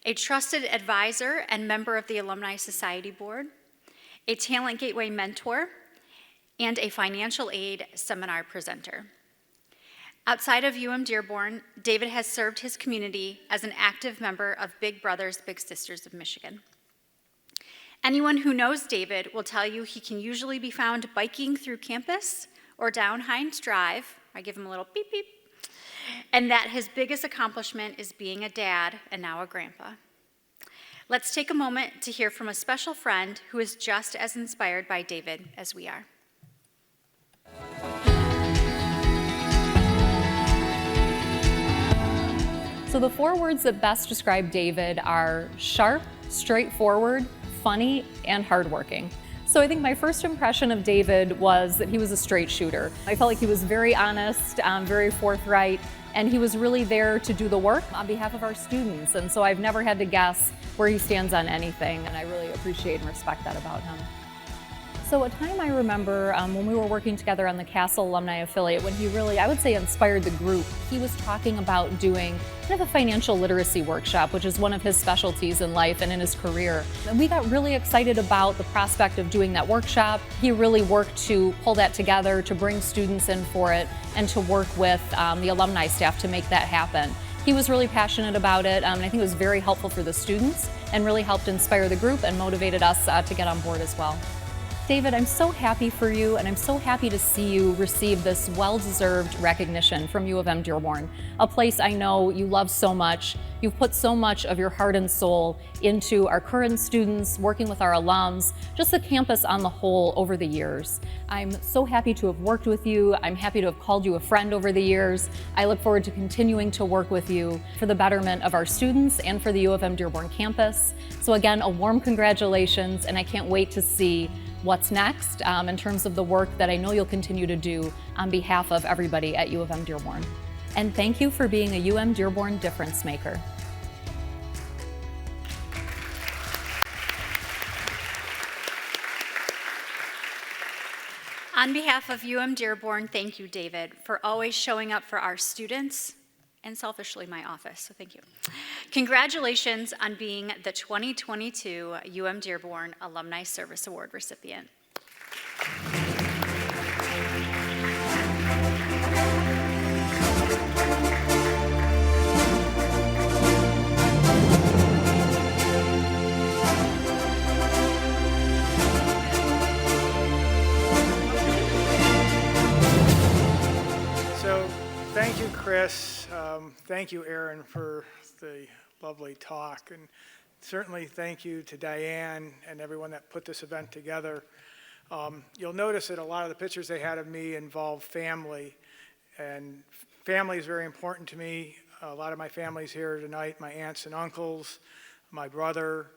a trusted advisor and member of the Alumni Society Board, a Talent Gateway mentor, and a financial aid seminar presenter. Outside of UM Dearborn, David has served his community as an active member of Big Brothers Big Sisters of Michigan. Anyone who knows David will tell you he can usually be found biking through campus or down Hines Drive. I give him a little beep beep. And that his biggest accomplishment is being a dad and now a grandpa. Let's take a moment to hear from a special friend who is just as inspired by David as we are. So the 4 words that best describe David are sharp, straightforward, funny, and hardworking. So I think my first impression of David was that he was a straight shooter. I felt like he was very honest, very forthright, and he was really there to do the work on behalf of our students. And so I've never had to guess where he stands on anything, and I really appreciate and respect that about him. So a time I remember when we were working together on the Castle Alumni Affiliate, when he really, I would say, inspired the group, he was talking about doing kind of a financial literacy workshop, which is one of his specialties in life and in his career. And we got really excited about the prospect of doing that workshop. He really worked to pull that together, to bring students in for it, and to work with the alumni staff to make that happen. He was really passionate about it, and I think it was very helpful for the students and really helped inspire the group and motivated us to get on board as well. David, I'm so happy for you, and I'm so happy to see you receive this well-deserved recognition from U of M Dearborn, a place I know you love so much. You've put so much of your heart and soul into our current students, working with our alums, just the campus on the whole over the years. I'm so happy to have worked with you. I'm happy to have called you a friend over the years. I look forward to continuing to work with you for the betterment of our students and for the U of M Dearborn campus. So again, a warm congratulations, and I can't wait to see what's next in terms of the work that I know you'll continue to do on behalf of everybody at U of M Dearborn. And thank you for being a UM Dearborn difference maker. On behalf of UM Dearborn, thank you, David, for always showing up for our students and selfishly my office, so thank you. Congratulations on being the 2022 UM Dearborn Alumni Service Award recipient. So thank you, Chris. Thank you, Aaron, for the lovely talk. And certainly thank you to Diane and everyone that put this event together. You'll notice that a lot of the pictures they had of me involve family, and family is very important to me. A lot of my family's here tonight, my aunts and uncles, my brother,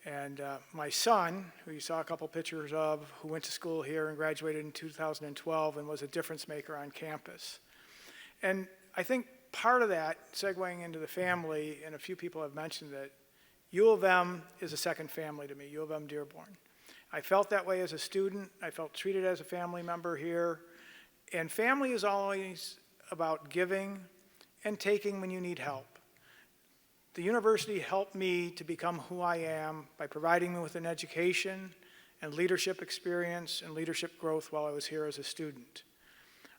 and my son, who you saw a couple pictures of, who went to school here and graduated in 2012 and was a difference maker on campus. And I think part of that, segueing into the family, and a few people have mentioned that, U of M is a second family to me, U of M Dearborn. I felt that way as a student. I felt treated as a family member here. And family is always about giving and taking when you need help. The university helped me to become who I am by providing me with an education and leadership experience and leadership growth while I was here as a student.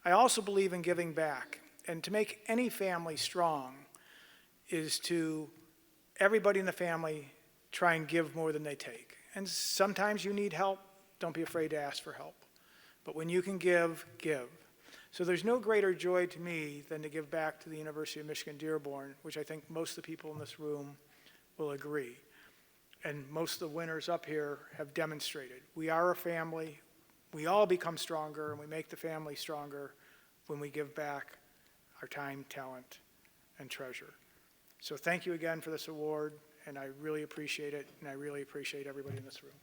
I also believe in giving back. And to make any family strong is to everybody in the family try and give more than they take. And sometimes you need help, don't be afraid to ask for help. But when you can give, give. So there's no greater joy to me than to give back to the University of Michigan Dearborn, which I think most of the people in this room will agree. And most of the winners up here have demonstrated. We are a family. We all become stronger, and we make the family stronger when we give back our time, talent, and treasure. So thank you again for this award, and I really appreciate it, and I really appreciate everybody in this room.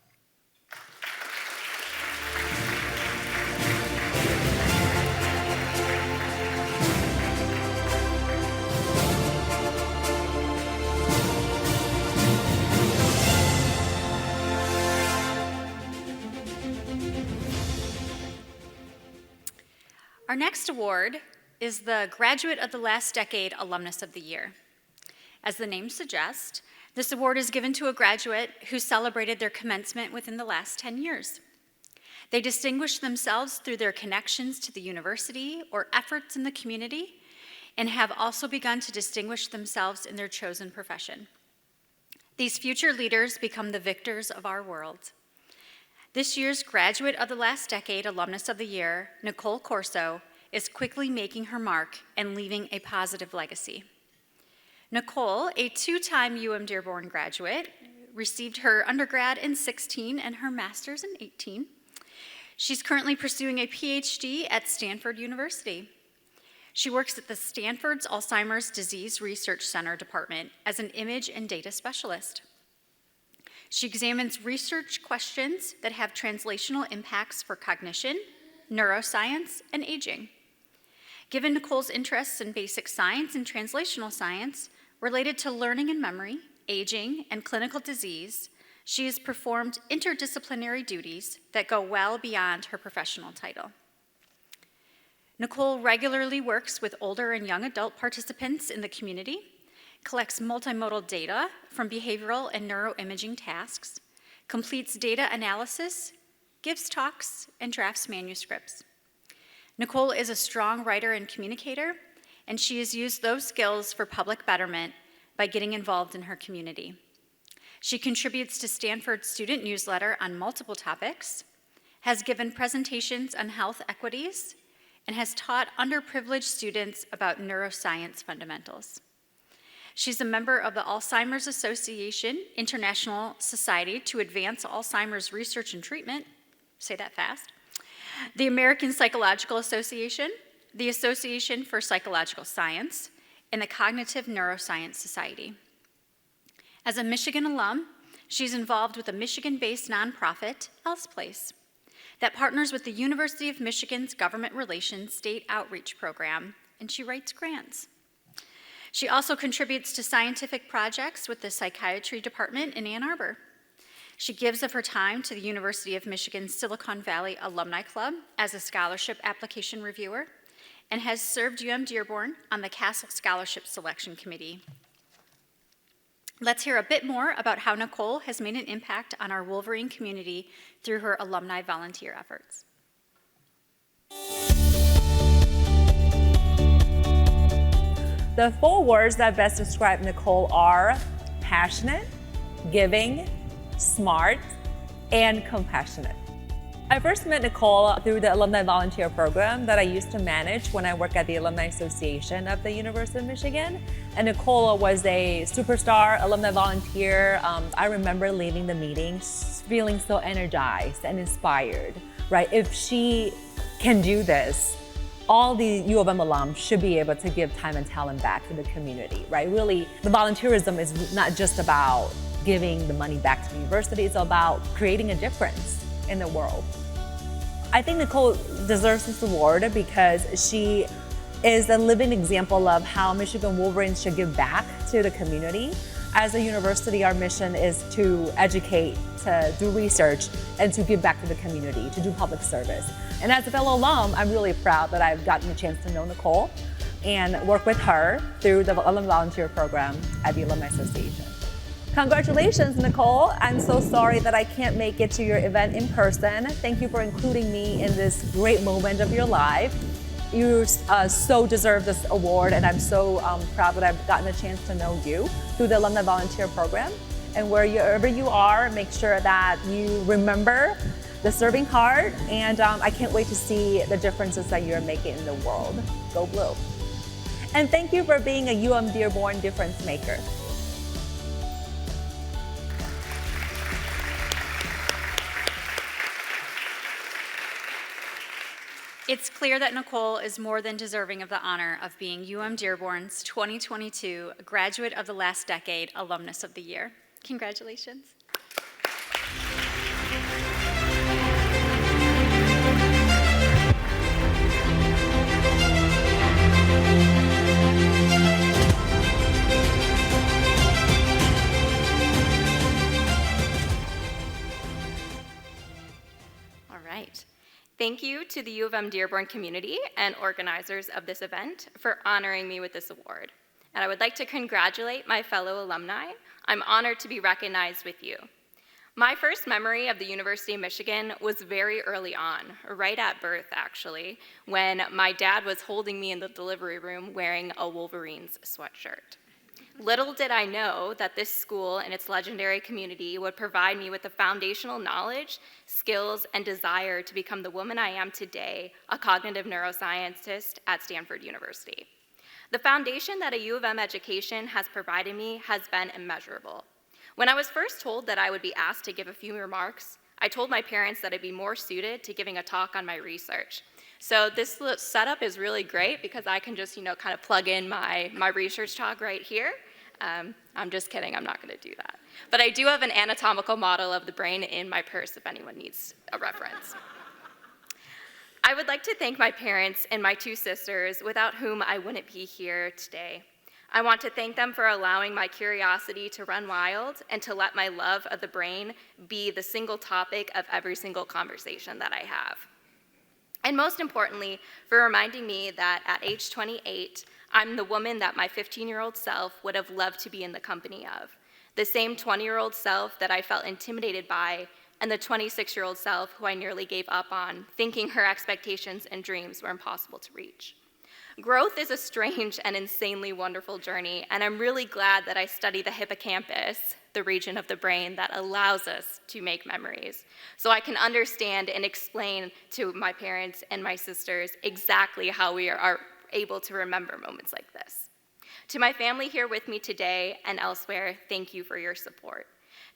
Our next award is the Graduate of the Last Decade Alumnus of the Year. As the name suggests, this award is given to a graduate who celebrated their commencement within the last 10 years. They distinguished themselves through their connections to the university or efforts in the community, and have also begun to distinguish themselves in their chosen profession. These future leaders become the victors of our world. This year's Graduate of the Last Decade Alumnus of the Year, Nicole Corso, is quickly making her mark and leaving a positive legacy. Nicole, a two-time UM Dearborn graduate, received her undergrad in 16 and her master's in 18. She's currently pursuing a PhD at Stanford University. She works at the Stanford's Alzheimer's Disease Research Center department as an image and data specialist. She examines research questions that have translational impacts for cognition, neuroscience, and aging. Given Nicole's interests in basic science and translational science related to learning and memory, aging, and clinical disease, she has performed interdisciplinary duties that go well beyond her professional title. Nicole regularly works with older and young adult participants in the community, collects multimodal data from behavioral and neuroimaging tasks, completes data analysis, gives talks, and drafts manuscripts. Nicole is a strong writer and communicator, and she has used those skills for public betterment by getting involved in her community. She contributes to Stanford's student newsletter on multiple topics, has given presentations on health equities, and has taught underprivileged students about neuroscience fundamentals. She's a member of the Alzheimer's Association International Society to Advance Alzheimer's Research and Treatment, say that fast, the American Psychological Association, the Association for Psychological Science, and the Cognitive Neuroscience Society. As a Michigan alum, she's involved with a Michigan-based nonprofit, ElsePlace, that partners with the University of Michigan's Government Relations State Outreach Program, and she writes grants. She also contributes to scientific projects with the Psychiatry Department in Ann Arbor. She gives of her time to the University of Michigan's Silicon Valley Alumni Club as a scholarship application reviewer, and has served UM Dearborn on the Castle Scholarship Selection Committee. Let's hear a bit more about how Nicole has made an impact on our Wolverine community through her alumni volunteer efforts. The 4 words that best describe Nicole are passionate, giving, smart, and compassionate. I first met Nicole through the Alumni Volunteer Program that I used to manage when I worked at the Alumni Association of the University of Michigan. And Nicole was a superstar alumni volunteer. I remember leaving the meetings feeling so energized and inspired, right? If she can do this, all the U of M alums should be able to give time and talent back to the community, right? Really, the volunteerism is not just about giving the money back to the university, it's about creating a difference in the world. I think Nicole deserves this award because she is a living example of how Michigan Wolverines should give back to the community. As a university, our mission is to educate, to do research, and to give back to the community, to do public service. And as a fellow alum, I'm really proud that I've gotten a chance to know Nicole and work with her through the Alumni Volunteer Program at the Alumni Association. Congratulations, Nicole. I'm so sorry that I can't make it to your event in person. Thank you for including me in this great moment of your life. You so deserve this award, and I'm so proud that I've gotten a chance to know you through the Alumni Volunteer Program. And wherever you are, make sure that you remember the serving heart, and I can't wait to see the differences that you're making in the world. Go Blue. And thank you for being a UM Dearborn difference maker. It's clear that Nicole is more than deserving of the honor of being UM Dearborn's 2022 Graduate of the Last Decade Alumnus of the Year. Congratulations. All right. Thank you to the U of M Dearborn community and organizers of this event for honoring me with this award. And I would like to congratulate my fellow alumni. I'm honored to be recognized with you. My first memory of the University of Michigan was very early on, right at birth actually, when my dad was holding me in the delivery room wearing a Wolverines sweatshirt. Little did I know that this school and its legendary community would provide me with the foundational knowledge, skills, and desire to become the woman I am today, a cognitive neuroscientist at Stanford University. The foundation that a U of M education has provided me has been immeasurable. When I was first told that I would be asked to give a few remarks, I told my parents that I'd be more suited to giving a talk on my research. So this setup is really great because I can just, kind of plug in my research talk right here. I'm just kidding, I'm not gonna do that. But I do have an anatomical model of the brain in my purse if anyone needs a reference. I would like to thank my parents and my two sisters, without whom I wouldn't be here today. I want to thank them for allowing my curiosity to run wild and to let my love of the brain be the single topic of every single conversation that I have. And most importantly, for reminding me that at age 28, I'm the woman that my 15-year-old self would have loved to be in the company of. The same 20-year-old self that I felt intimidated by, and the 26-year-old self who I nearly gave up on, thinking her expectations and dreams were impossible to reach. Growth is a strange and insanely wonderful journey, and I'm really glad that I study the hippocampus, the region of the brain that allows us to make memories, so I can understand and explain to my parents and my sisters exactly how we are able to remember moments like this. To my family here with me today and elsewhere, thank you for your support.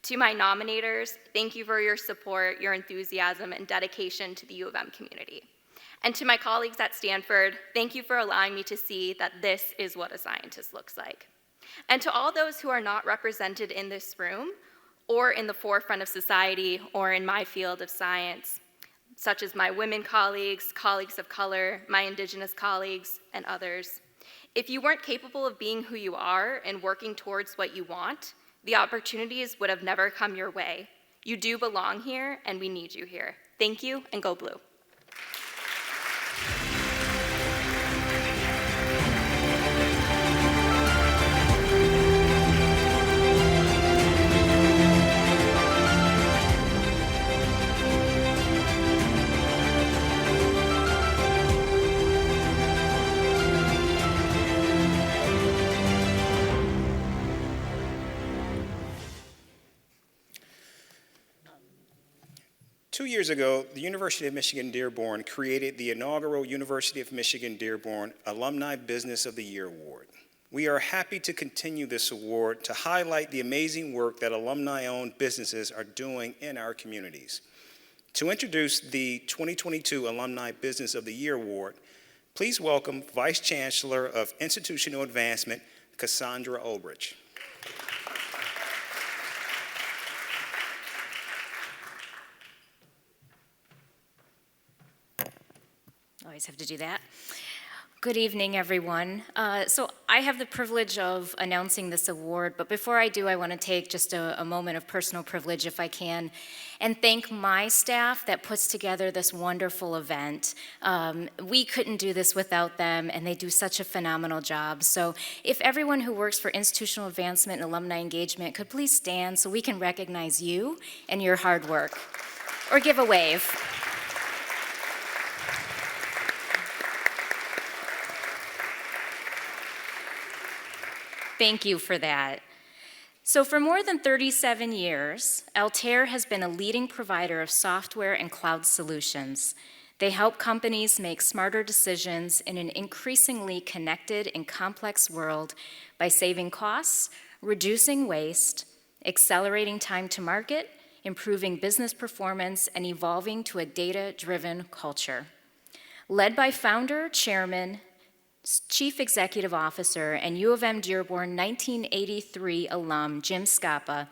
To my nominators, thank you for your support, your enthusiasm, and dedication to the U of M community. And to my colleagues at Stanford, thank you for allowing me to see that this is what a scientist looks like. And to all those who are not represented in this room, or in the forefront of society, or in my field of science, such as my women colleagues, colleagues of color, my indigenous colleagues, and others. If you weren't capable of being who you are and working towards what you want, the opportunities would have never come your way. You do belong here, and we need you here. Thank you, and go Blue. 2 years ago, the University of Michigan Dearborn created the inaugural University of Michigan Dearborn Alumni Business of the Year Award. We are happy to continue this award to highlight the amazing work that alumni-owned businesses are doing in our communities. To introduce the 2022 Alumni Business of the Year Award, please welcome Vice Chancellor of Institutional Advancement, Cassandra Olbrich. Always have to do that. Good evening, everyone. So I have the privilege of announcing this award, but before I do, I want to take just a moment of personal privilege, if I can, and thank my staff that puts together this wonderful event. We couldn't do this without them, and they do such a phenomenal job. So if everyone who works for institutional advancement and alumni engagement could please stand so we can recognize you and your hard work, or give a wave. Thank you for that. So for more than 37 years, Altair has been a leading provider of software and cloud solutions. They help companies make smarter decisions in an increasingly connected and complex world by saving costs, reducing waste, accelerating time to market, improving business performance, and evolving to a data-driven culture. Led by founder, chairman, Chief Executive Officer, and U of M Dearborn 1983 alum Jim Scapa,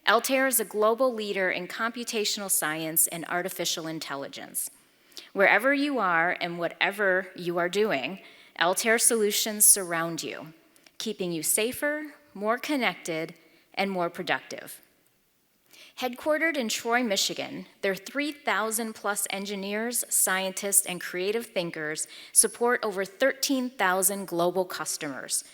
Altair is a global leader in computational science and artificial intelligence. Wherever you are and whatever you are doing, Altair solutions surround you, keeping you safer, more connected, and more productive. Headquartered in Troy, Michigan, their 3,000 plus engineers, scientists, and creative thinkers support over 13,000 global customers.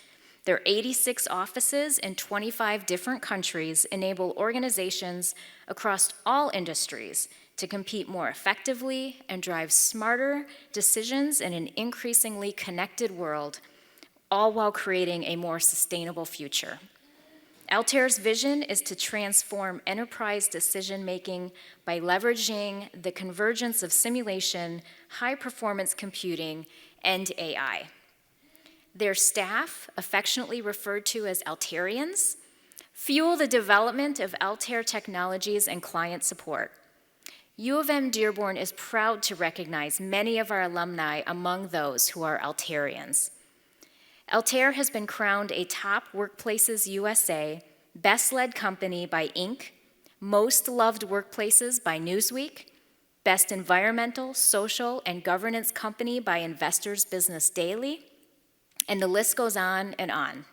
Their 86 offices in 25 different countries enable organizations across all industries to compete more effectively and drive smarter decisions in an increasingly connected world, all while creating a more sustainable future. Altair's vision is to transform enterprise decision-making by leveraging the convergence of simulation, high-performance computing, and AI. Their staff, affectionately referred to as Altairians, fuel the development of Altair technologies and client support. U of M Dearborn is proud to recognize many of our alumni among those who are Altairians. Altair has been crowned a Top Workplaces USA, Best Led Company by Inc., Most Loved Workplaces by Newsweek, Best Environmental, Social, and Governance Company by Investors Business Daily, and the list goes on and on.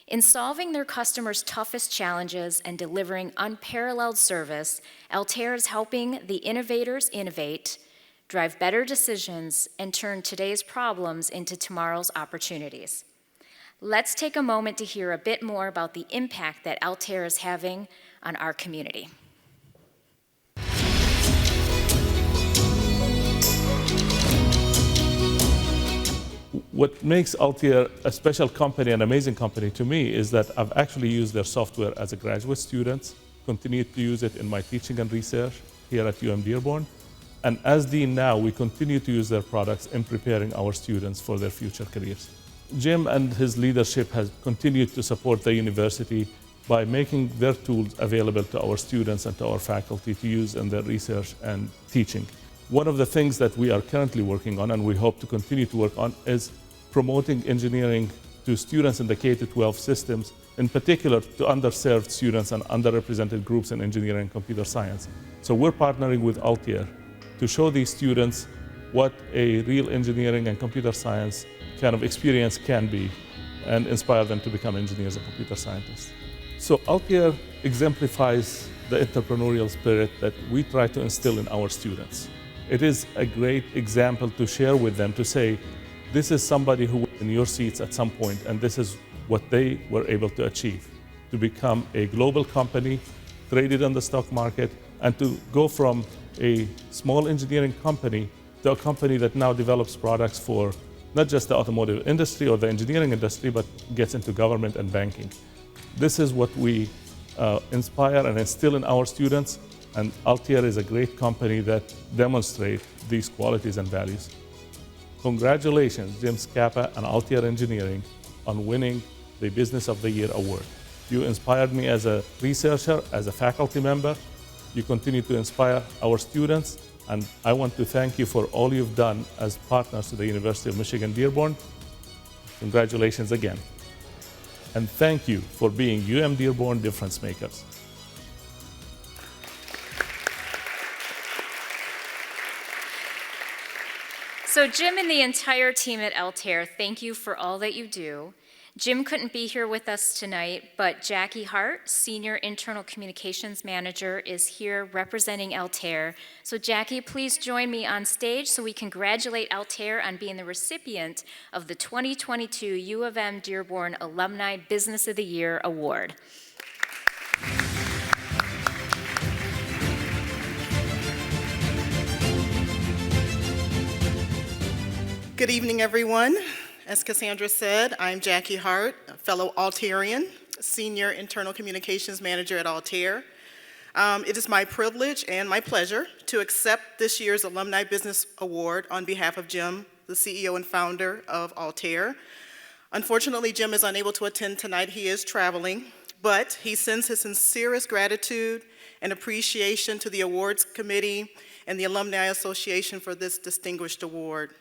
In solving their customers' toughest challenges and delivering unparalleled service, Altair is helping the innovators innovate, drive better decisions, and turn today's problems into tomorrow's opportunities. Let's take a moment to hear a bit more about the impact that Altair is having on our community. What makes Altair a special company, an amazing company to me, is that I've actually used their software as a graduate student, continued to use it in my teaching and research here at UM Dearborn. And as Dean now, we continue to use their products in preparing our students for their future careers. Jim and his leadership has continued to support the university by making their tools available to our students and to our faculty to use in their research and teaching. One of the things that we are currently working on, and we hope to continue to work on, is promoting engineering to students in the K-12 systems, in particular to underserved students and underrepresented groups in engineering and computer science. So we're partnering with Altair to show these students what a real engineering and computer science kind of experience can be and inspire them to become engineers and computer scientists. So Altair exemplifies the entrepreneurial spirit that we try to instill in our students. It is a great example to share with them, to say, this is somebody who was in your seats at some point, and this is what they were able to achieve, to become a global company, traded on the stock market, and to go from a small engineering company to a company that now develops products for not just the automotive industry or the engineering industry, but gets into government and banking. This is what we inspire and instill in our students, And Altair is a great company that demonstrates these qualities and values. Congratulations, Jim Scapa and Altair Engineering, on winning the Business of the Year award. You inspired me as a researcher, as a faculty member. You continue to inspire our students, and I want to thank you for all you've done as partners to the University of Michigan Dearborn. Congratulations again. And thank you for being UM Dearborn difference makers. So Jim and the entire team at Altair, thank you for all that you do. Jim couldn't be here with us tonight, but Jackie Hart, Senior Internal Communications Manager, is here representing Altair. So Jackie, please join me on stage so we congratulate Altair on being the recipient of the 2022 U of M Dearborn Alumni Business of the Year Award. Good evening, everyone. As Cassandra said, I'm Jackie Hart, a fellow Altairian, Senior Internal Communications Manager at Altair. It is my privilege and my pleasure to accept this year's Alumni Business Award on behalf of Jim, the CEO and founder of Altair. Unfortunately, Jim is unable to attend tonight. He is traveling, but he sends his sincerest gratitude and appreciation to the awards committee and the Alumni Association for this distinguished award.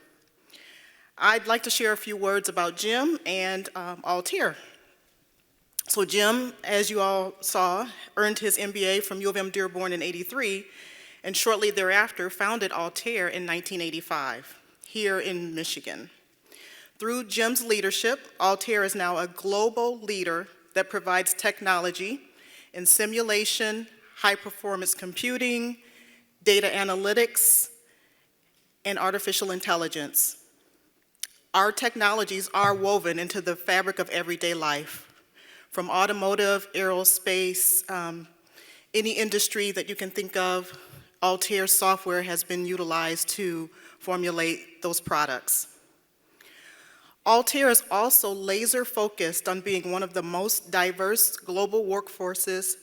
I'd like to share a few words about Jim and Altair. So Jim, as you all saw, earned his MBA from U of M Dearborn in '83, and shortly thereafter founded Altair in 1985 here in Michigan. Through Jim's leadership, Altair is now a global leader that provides technology in simulation, high-performance computing, data analytics, and artificial intelligence. Our technologies are woven into the fabric of everyday life, from automotive, aerospace, any industry that you can think of. Altair software has been utilized to formulate those products. Altair is also laser focused on being one of the most diverse global workforces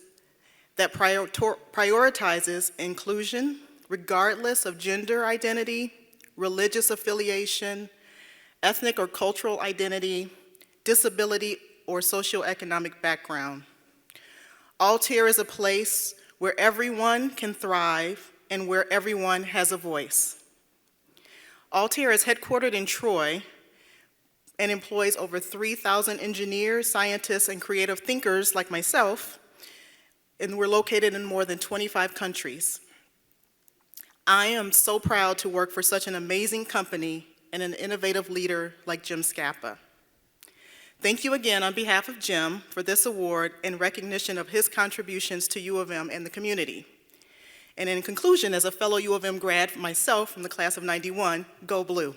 that prioritizes inclusion regardless of gender identity, religious affiliation, ethnic or cultural identity, disability, or socioeconomic background. Altair is a place where everyone can thrive and where everyone has a voice. Altair is headquartered in Troy and employs over 3,000 engineers, scientists, and creative thinkers like myself, and we're located in more than 25 countries. I am so proud to work for such an amazing company and an innovative leader like Jim Scapa. Thank you again on behalf of Jim for this award in recognition of his contributions to U of M and the community. And in conclusion, as a fellow U of M grad myself from the class of '91, go Blue.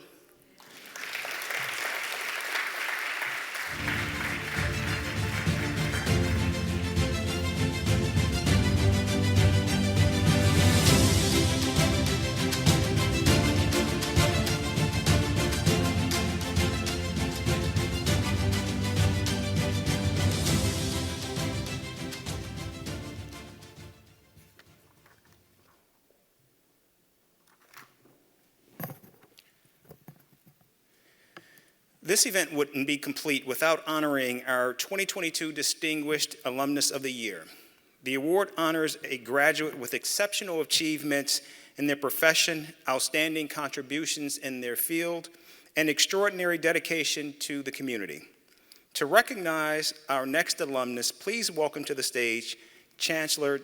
This event wouldn't be complete without honoring our 2022 Distinguished Alumnus of the Year. The award honors a graduate with exceptional achievements in their profession, outstanding contributions in their field, and extraordinary dedication to the community. To recognize our next alumnus, please welcome to the stage Chancellor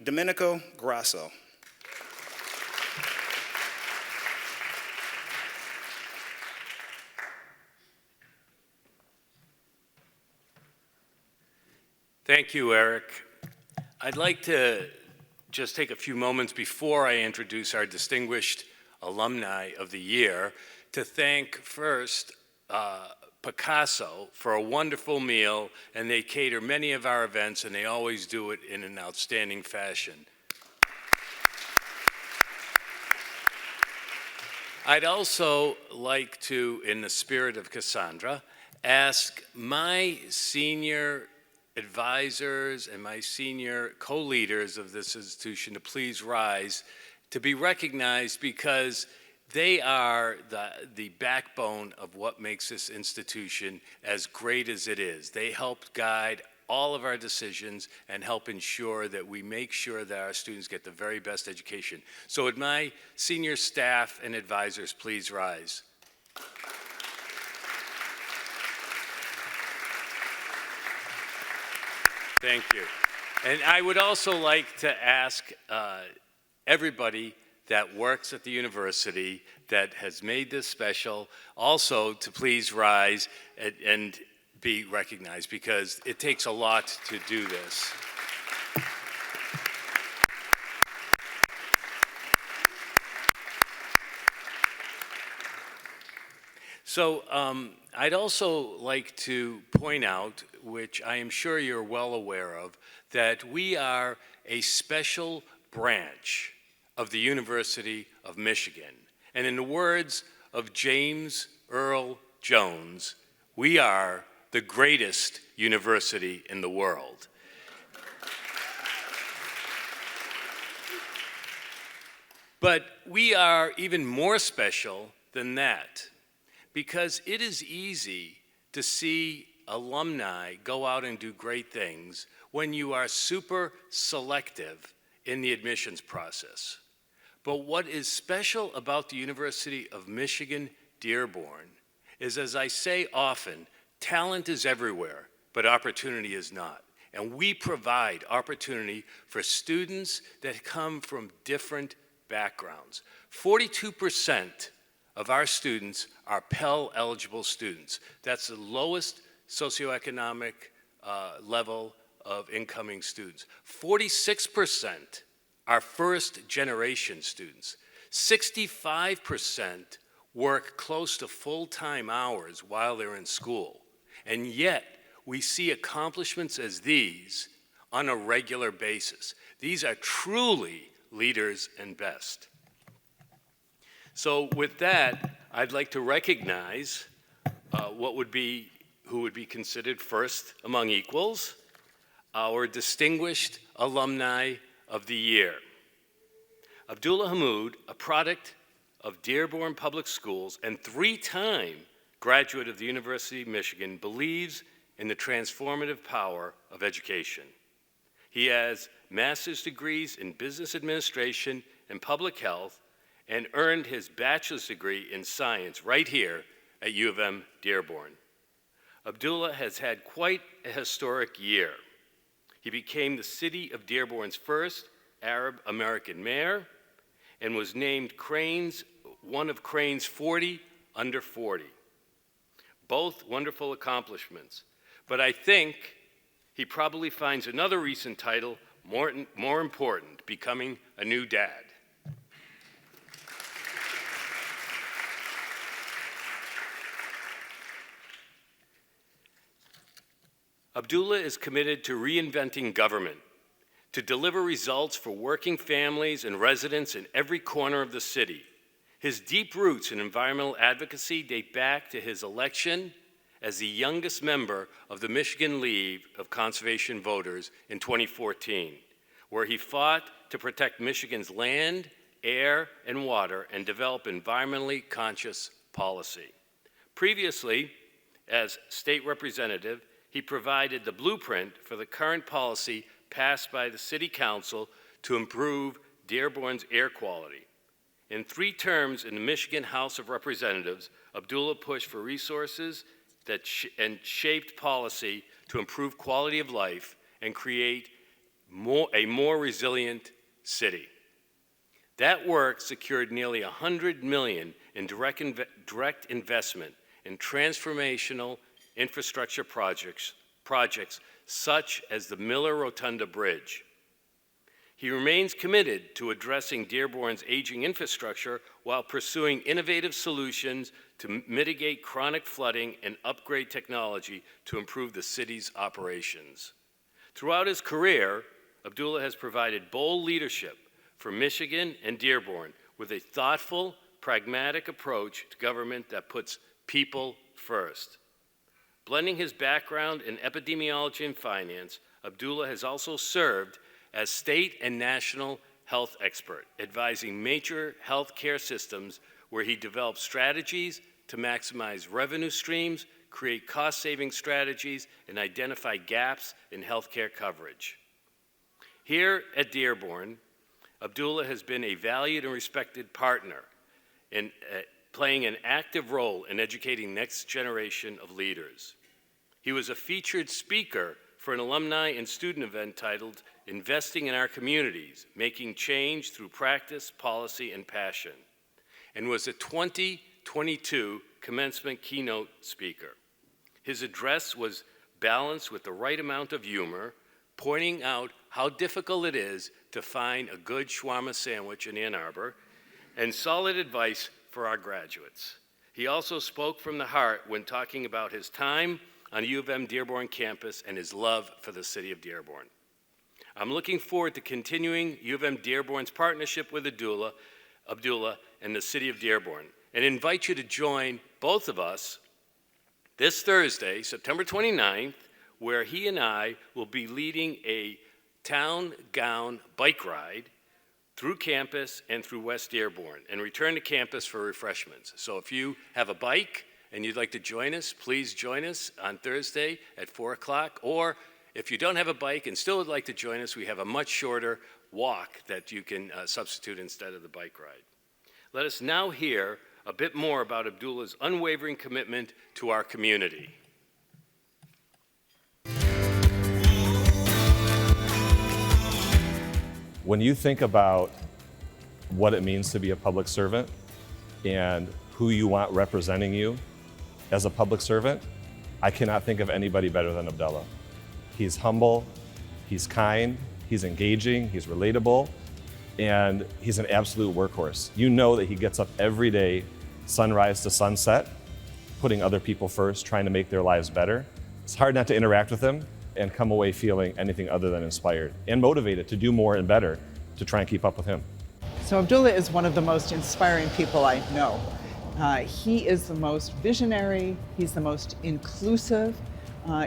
Domenico Grasso. Thank you, Eric. I'd like to just take a few moments before I introduce our distinguished alumni of the year to thank first Picasso for a wonderful meal, and they cater many of our events, and they always do it in an outstanding fashion. I'd also like to, in the spirit of Cassandra, ask my senior advisors and my senior co-leaders of this institution to please rise to be recognized, because they are the backbone of what makes this institution as great as it is. They help guide all of our decisions and help ensure that we make sure that our students get the very best education. So would my senior staff and advisors please rise? Thank you. And I would also like to ask everybody that works at the university that has made this special also to please rise and be recognized, because it takes a lot to do this. So I'd also like to point out, which I am sure you're well aware of, that we are a special branch of the University of Michigan. And in the words of James Earl Jones, we are the greatest university in the world. But we are even more special than that, because it is easy to see alumni go out and do great things when you are super selective in the admissions process. But what is special about the University of Michigan Dearborn is, as I say often, talent is everywhere, but opportunity is not. And we provide opportunity for students that come from different backgrounds. 42% of our students are Pell-eligible students. That's the lowest socioeconomic level of incoming students. 46% are first-generation students. 65% work close to full-time hours while they're in school. And yet, we see accomplishments as these on a regular basis. These are truly leaders and best. So with that, I'd like to recognize who would be considered first among equals, our distinguished alumni of the year. Abdullah Hammoud, a product of Dearborn Public Schools and 3-time graduate of the University of Michigan, believes in the transformative power of education. He has master's degrees in business administration and public health, and earned his bachelor's degree in science right here at U of M Dearborn. Abdullah has had quite a historic year. He became the city of Dearborn's first Arab American mayor and was named one of Crane's 40 under 40. Both wonderful accomplishments. But I think he probably finds another recent title more important, becoming a new dad. Abdullah is committed to reinventing government, to deliver results for working families and residents in every corner of the city. His deep roots in environmental advocacy date back to his election as the youngest member of the Michigan League of Conservation Voters in 2014, where he fought to protect Michigan's land, air, and water and develop environmentally conscious policy. Previously, as state representative, he provided the blueprint for the current policy passed by the City Council to improve Dearborn's air quality. In 3 terms in the Michigan House of Representatives, Abdullah pushed for resources and shaped policy to improve quality of life and create a more resilient city. That work secured nearly $100 million in direct investment in transformational infrastructure projects such as the Miller Rotunda Bridge. He remains committed to addressing Dearborn's aging infrastructure while pursuing innovative solutions to mitigate chronic flooding and upgrade technology to improve the city's operations. Throughout his career, Abdullah has provided bold leadership for Michigan and Dearborn with a thoughtful, pragmatic approach to government that puts people first. Blending his background in epidemiology and finance, Abdullah has also served as state and national health expert, advising major healthcare systems where he develops strategies to maximize revenue streams, create cost-saving strategies, and identify gaps in healthcare coverage. Here at Dearborn, Abdullah has been a valued and respected partner in playing an active role in educating next generation of leaders. He was a featured speaker for an alumni and student event titled Investing in Our Communities, Making Change Through Practice, Policy, and Passion, and was a 2022 commencement keynote speaker. His address was balanced with the right amount of humor, pointing out how difficult it is to find a good shawarma sandwich in Ann Arbor, and solid advice for our graduates. He also spoke from the heart when talking about his time on U of M Dearborn campus and his love for the city of Dearborn. I'm looking forward to continuing U of M Dearborn's partnership with Abdullah and the city of Dearborn, and invite you to join both of us this Thursday, September 29th, where he and I will be leading a town gown bike ride through campus and through West Dearborn, and return to campus for refreshments. So if you have a bike and you'd like to join us, please join us on Thursday at 4 o'clock. Or if you don't have a bike and still would like to join us, we have a much shorter walk that you can substitute instead of the bike ride. Let us now hear a bit more about Abdullah's unwavering commitment to our community. When you think about what it means to be a public servant and who you want representing you as a public servant, I cannot think of anybody better than Abdullah. He's humble, he's kind, he's engaging, he's relatable, and he's an absolute workhorse. You know that he gets up every day, sunrise to sunset, putting other people first, trying to make their lives better. It's hard not to interact with him and come away feeling anything other than inspired and motivated to do more and better to try and keep up with him. So Abdullah is one of the most inspiring people I know. He is the most visionary, he's the most inclusive,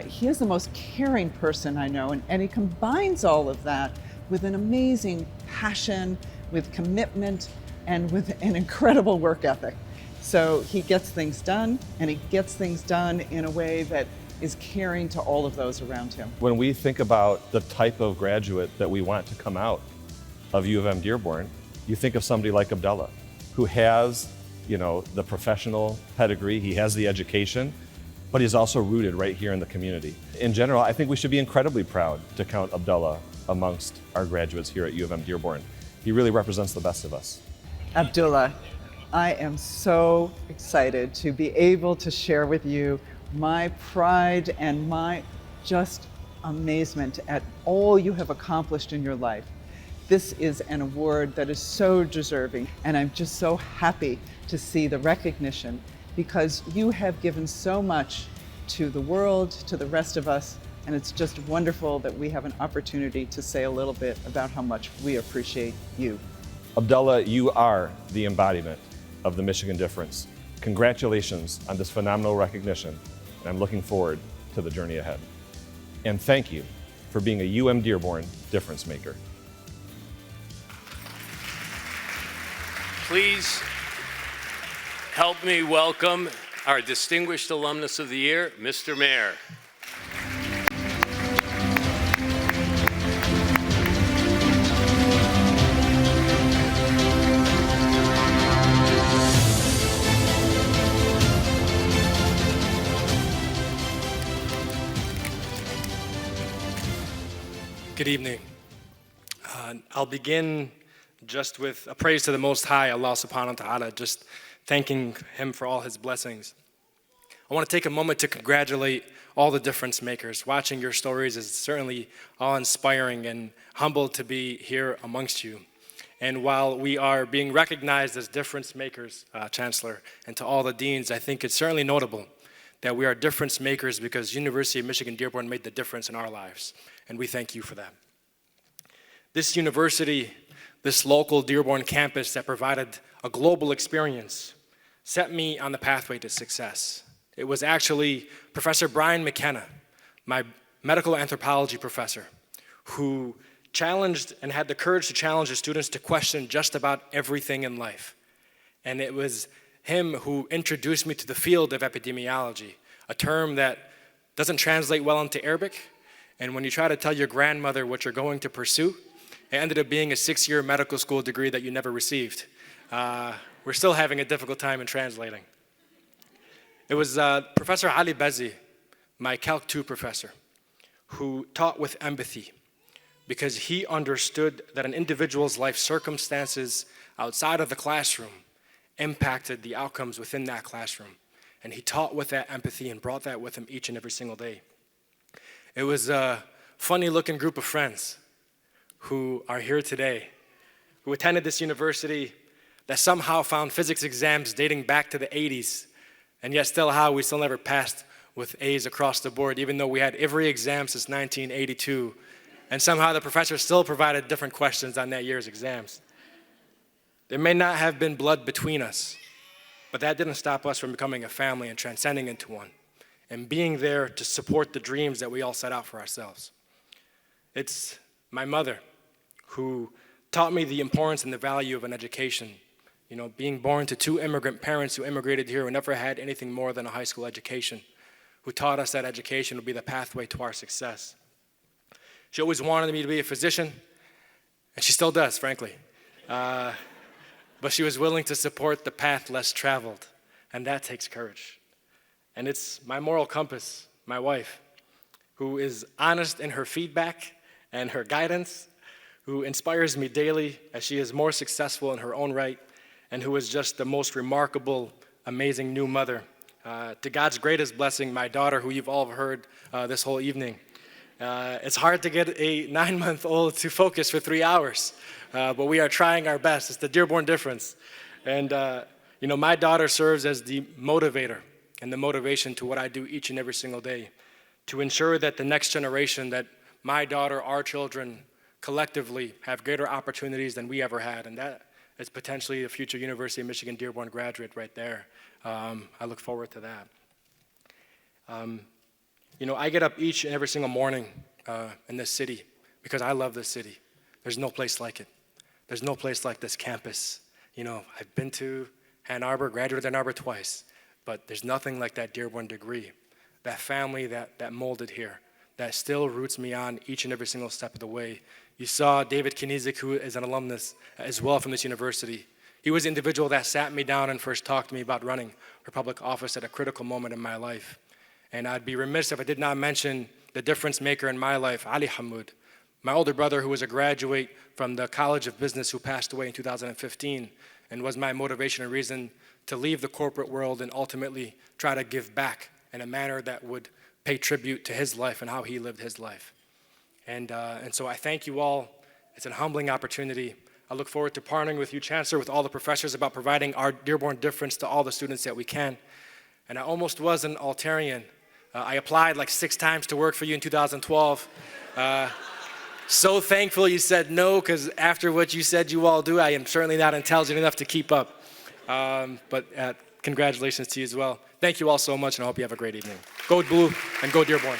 he is the most caring person I know, and he combines all of that with an amazing passion, with commitment, and with an incredible work ethic. So he gets things done, and he gets things done in a way that is caring to all of those around him. When we think about the type of graduate that we want to come out of U of M Dearborn, you think of somebody like Abdullah, who has, the professional pedigree, he has the education, but he's also rooted right here in the community. In general, I think we should be incredibly proud to count Abdullah amongst our graduates here at U of M Dearborn. He really represents the best of us. Abdullah, I am so excited to be able to share with you my pride and my just amazement at all you have accomplished in your life. This is an award that is so deserving, and I'm just so happy to see the recognition because you have given so much to the world, to the rest of us, and it's just wonderful that we have an opportunity to say a little bit about how much we appreciate you. Abdullah, you are the embodiment of the Michigan difference. Congratulations on this phenomenal recognition, and I'm looking forward to the journey ahead. And thank you for being a UM Dearborn difference maker. Please help me welcome our distinguished alumnus of the year, Mr. Mayor. Good evening. I'll begin just with a praise to the Most High, Allah subhanahu wa ta'ala, just thanking Him for all His blessings. I want to take a moment to congratulate all the difference makers. Watching your stories is certainly awe-inspiring and humbled to be here amongst you. And while we are being recognized as difference makers, Chancellor, and to all the deans, I think it's certainly notable that we are difference makers because University of Michigan Dearborn made the difference in our lives, and we thank you for that. This university, this local Dearborn campus that provided a global experience, set me on the pathway to success. It was actually Professor Brian McKenna, my medical anthropology professor, who challenged and had the courage to challenge the students to question just about everything in life. And it was him who introduced me to the field of epidemiology, a term that doesn't translate well into Arabic. And when you try to tell your grandmother what you're going to pursue, it ended up being a 6-year medical school degree that you never received. We're still having a difficult time in translating. It was Professor Ali Bezi, my Calc 2 professor, who taught with empathy, because he understood that an individual's life circumstances outside of the classroom impacted the outcomes within that classroom. And he taught with that empathy and brought that with him each and every single day. It was a funny-looking group of friends who are here today, who attended this university that somehow found physics exams dating back to the 80s, and yet we still never passed with A's across the board, even though we had every exam since 1982. And somehow the professor still provided different questions on that year's exams. There may not have been blood between us, but that didn't stop us from becoming a family and transcending into one, and being there to support the dreams that we all set out for ourselves. It's my mother who taught me the importance and the value of an education. You know, being born to 2 immigrant parents who immigrated here who never had anything more than a high school education, who taught us that education would be the pathway to our success. She always wanted me to be a physician, and she still does, frankly. But she was willing to support the path less traveled, and that takes courage. And it's my moral compass, my wife, who is honest in her feedback and her guidance, who inspires me daily as she is more successful in her own right, and who is just the most remarkable, amazing new mother. To God's greatest blessing, my daughter, who you've all heard this whole evening. It's hard to get a 9-month-old to focus for 3 hours, but we are trying our best. It's the Dearborn difference. And you know, my daughter serves as the motivator and the motivation to what I do each and every single day, to ensure that the next generation, that my daughter, our children, collectively have greater opportunities than we ever had. And that is potentially a future University of Michigan Dearborn graduate right there. I look forward to that. You know, I get up each and every single morning in this city because I love this city. There's no place like it. There's no place like this campus. You know, I've been to Ann Arbor, graduated Ann Arbor twice, but there's nothing like that Dearborn degree, that family that molded here, that still roots me on each and every single step of the way. You saw David Knizik, who is an alumnus as well from this university. He was the individual that sat me down and first talked to me about running for public office at a critical moment in my life. And I'd be remiss if I did not mention the difference maker in my life, Ali Hamoud, my older brother who was a graduate from the College of Business who passed away in 2015 and was my motivation and reason to leave the corporate world and ultimately try to give back in a manner that would pay tribute to his life and how he lived his life. And so I thank you all. It's a humbling opportunity. I look forward to partnering with you, Chancellor, with all the professors about providing our Dearborn difference to all the students that we can. And I almost was an Altarian. I applied like 6 times to work for you in 2012. So thankful you said no, because after what you said you all do, I am certainly not intelligent enough to keep up. But congratulations to you as well. Thank you all so much, and I hope you have a great evening. Go Blue and go Dearborn.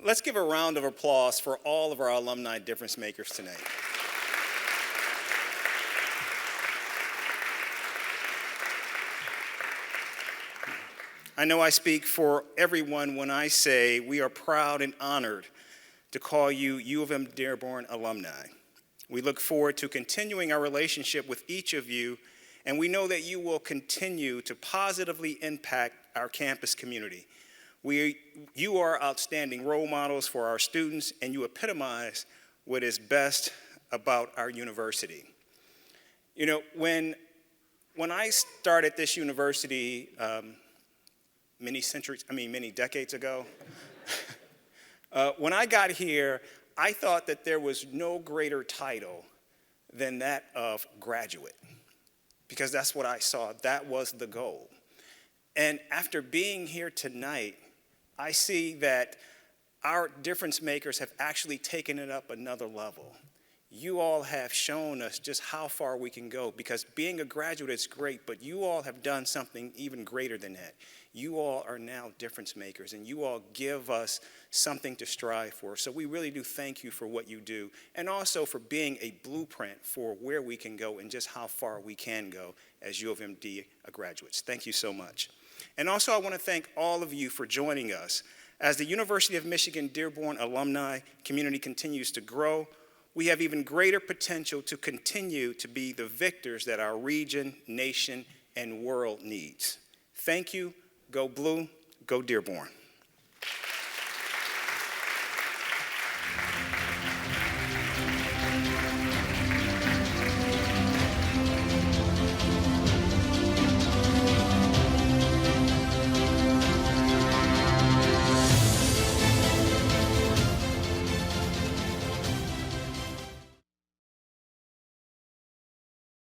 Let's give a round of applause for all of our alumni difference makers tonight. I know I speak for everyone when I say we are proud and honored to call you U of M Dearborn alumni. We look forward to continuing our relationship with each of you, and we know that you will continue to positively impact our campus community. You are outstanding role models for our students, and you epitomize what is best about our university. You know, when I started this university many decades ago, when I got here, I thought that there was no greater title than that of graduate, because that's what I saw. That was the goal. And after being here tonight, I see that our difference makers have actually taken it up another level. You all have shown us just how far we can go, because being a graduate is great, but you all have done something even greater than that. You all are now difference makers, and you all give us something to strive for. So we really do thank you for what you do, and also for being a blueprint for where we can go and just how far we can go as U of MD graduates. Thank you so much. And also I want to thank all of you for joining us. As the University of Michigan Dearborn alumni community continues to grow, we have even greater potential to continue to be the victors that our region, nation, and world needs. Thank you. Go Blue. Go Dearborn.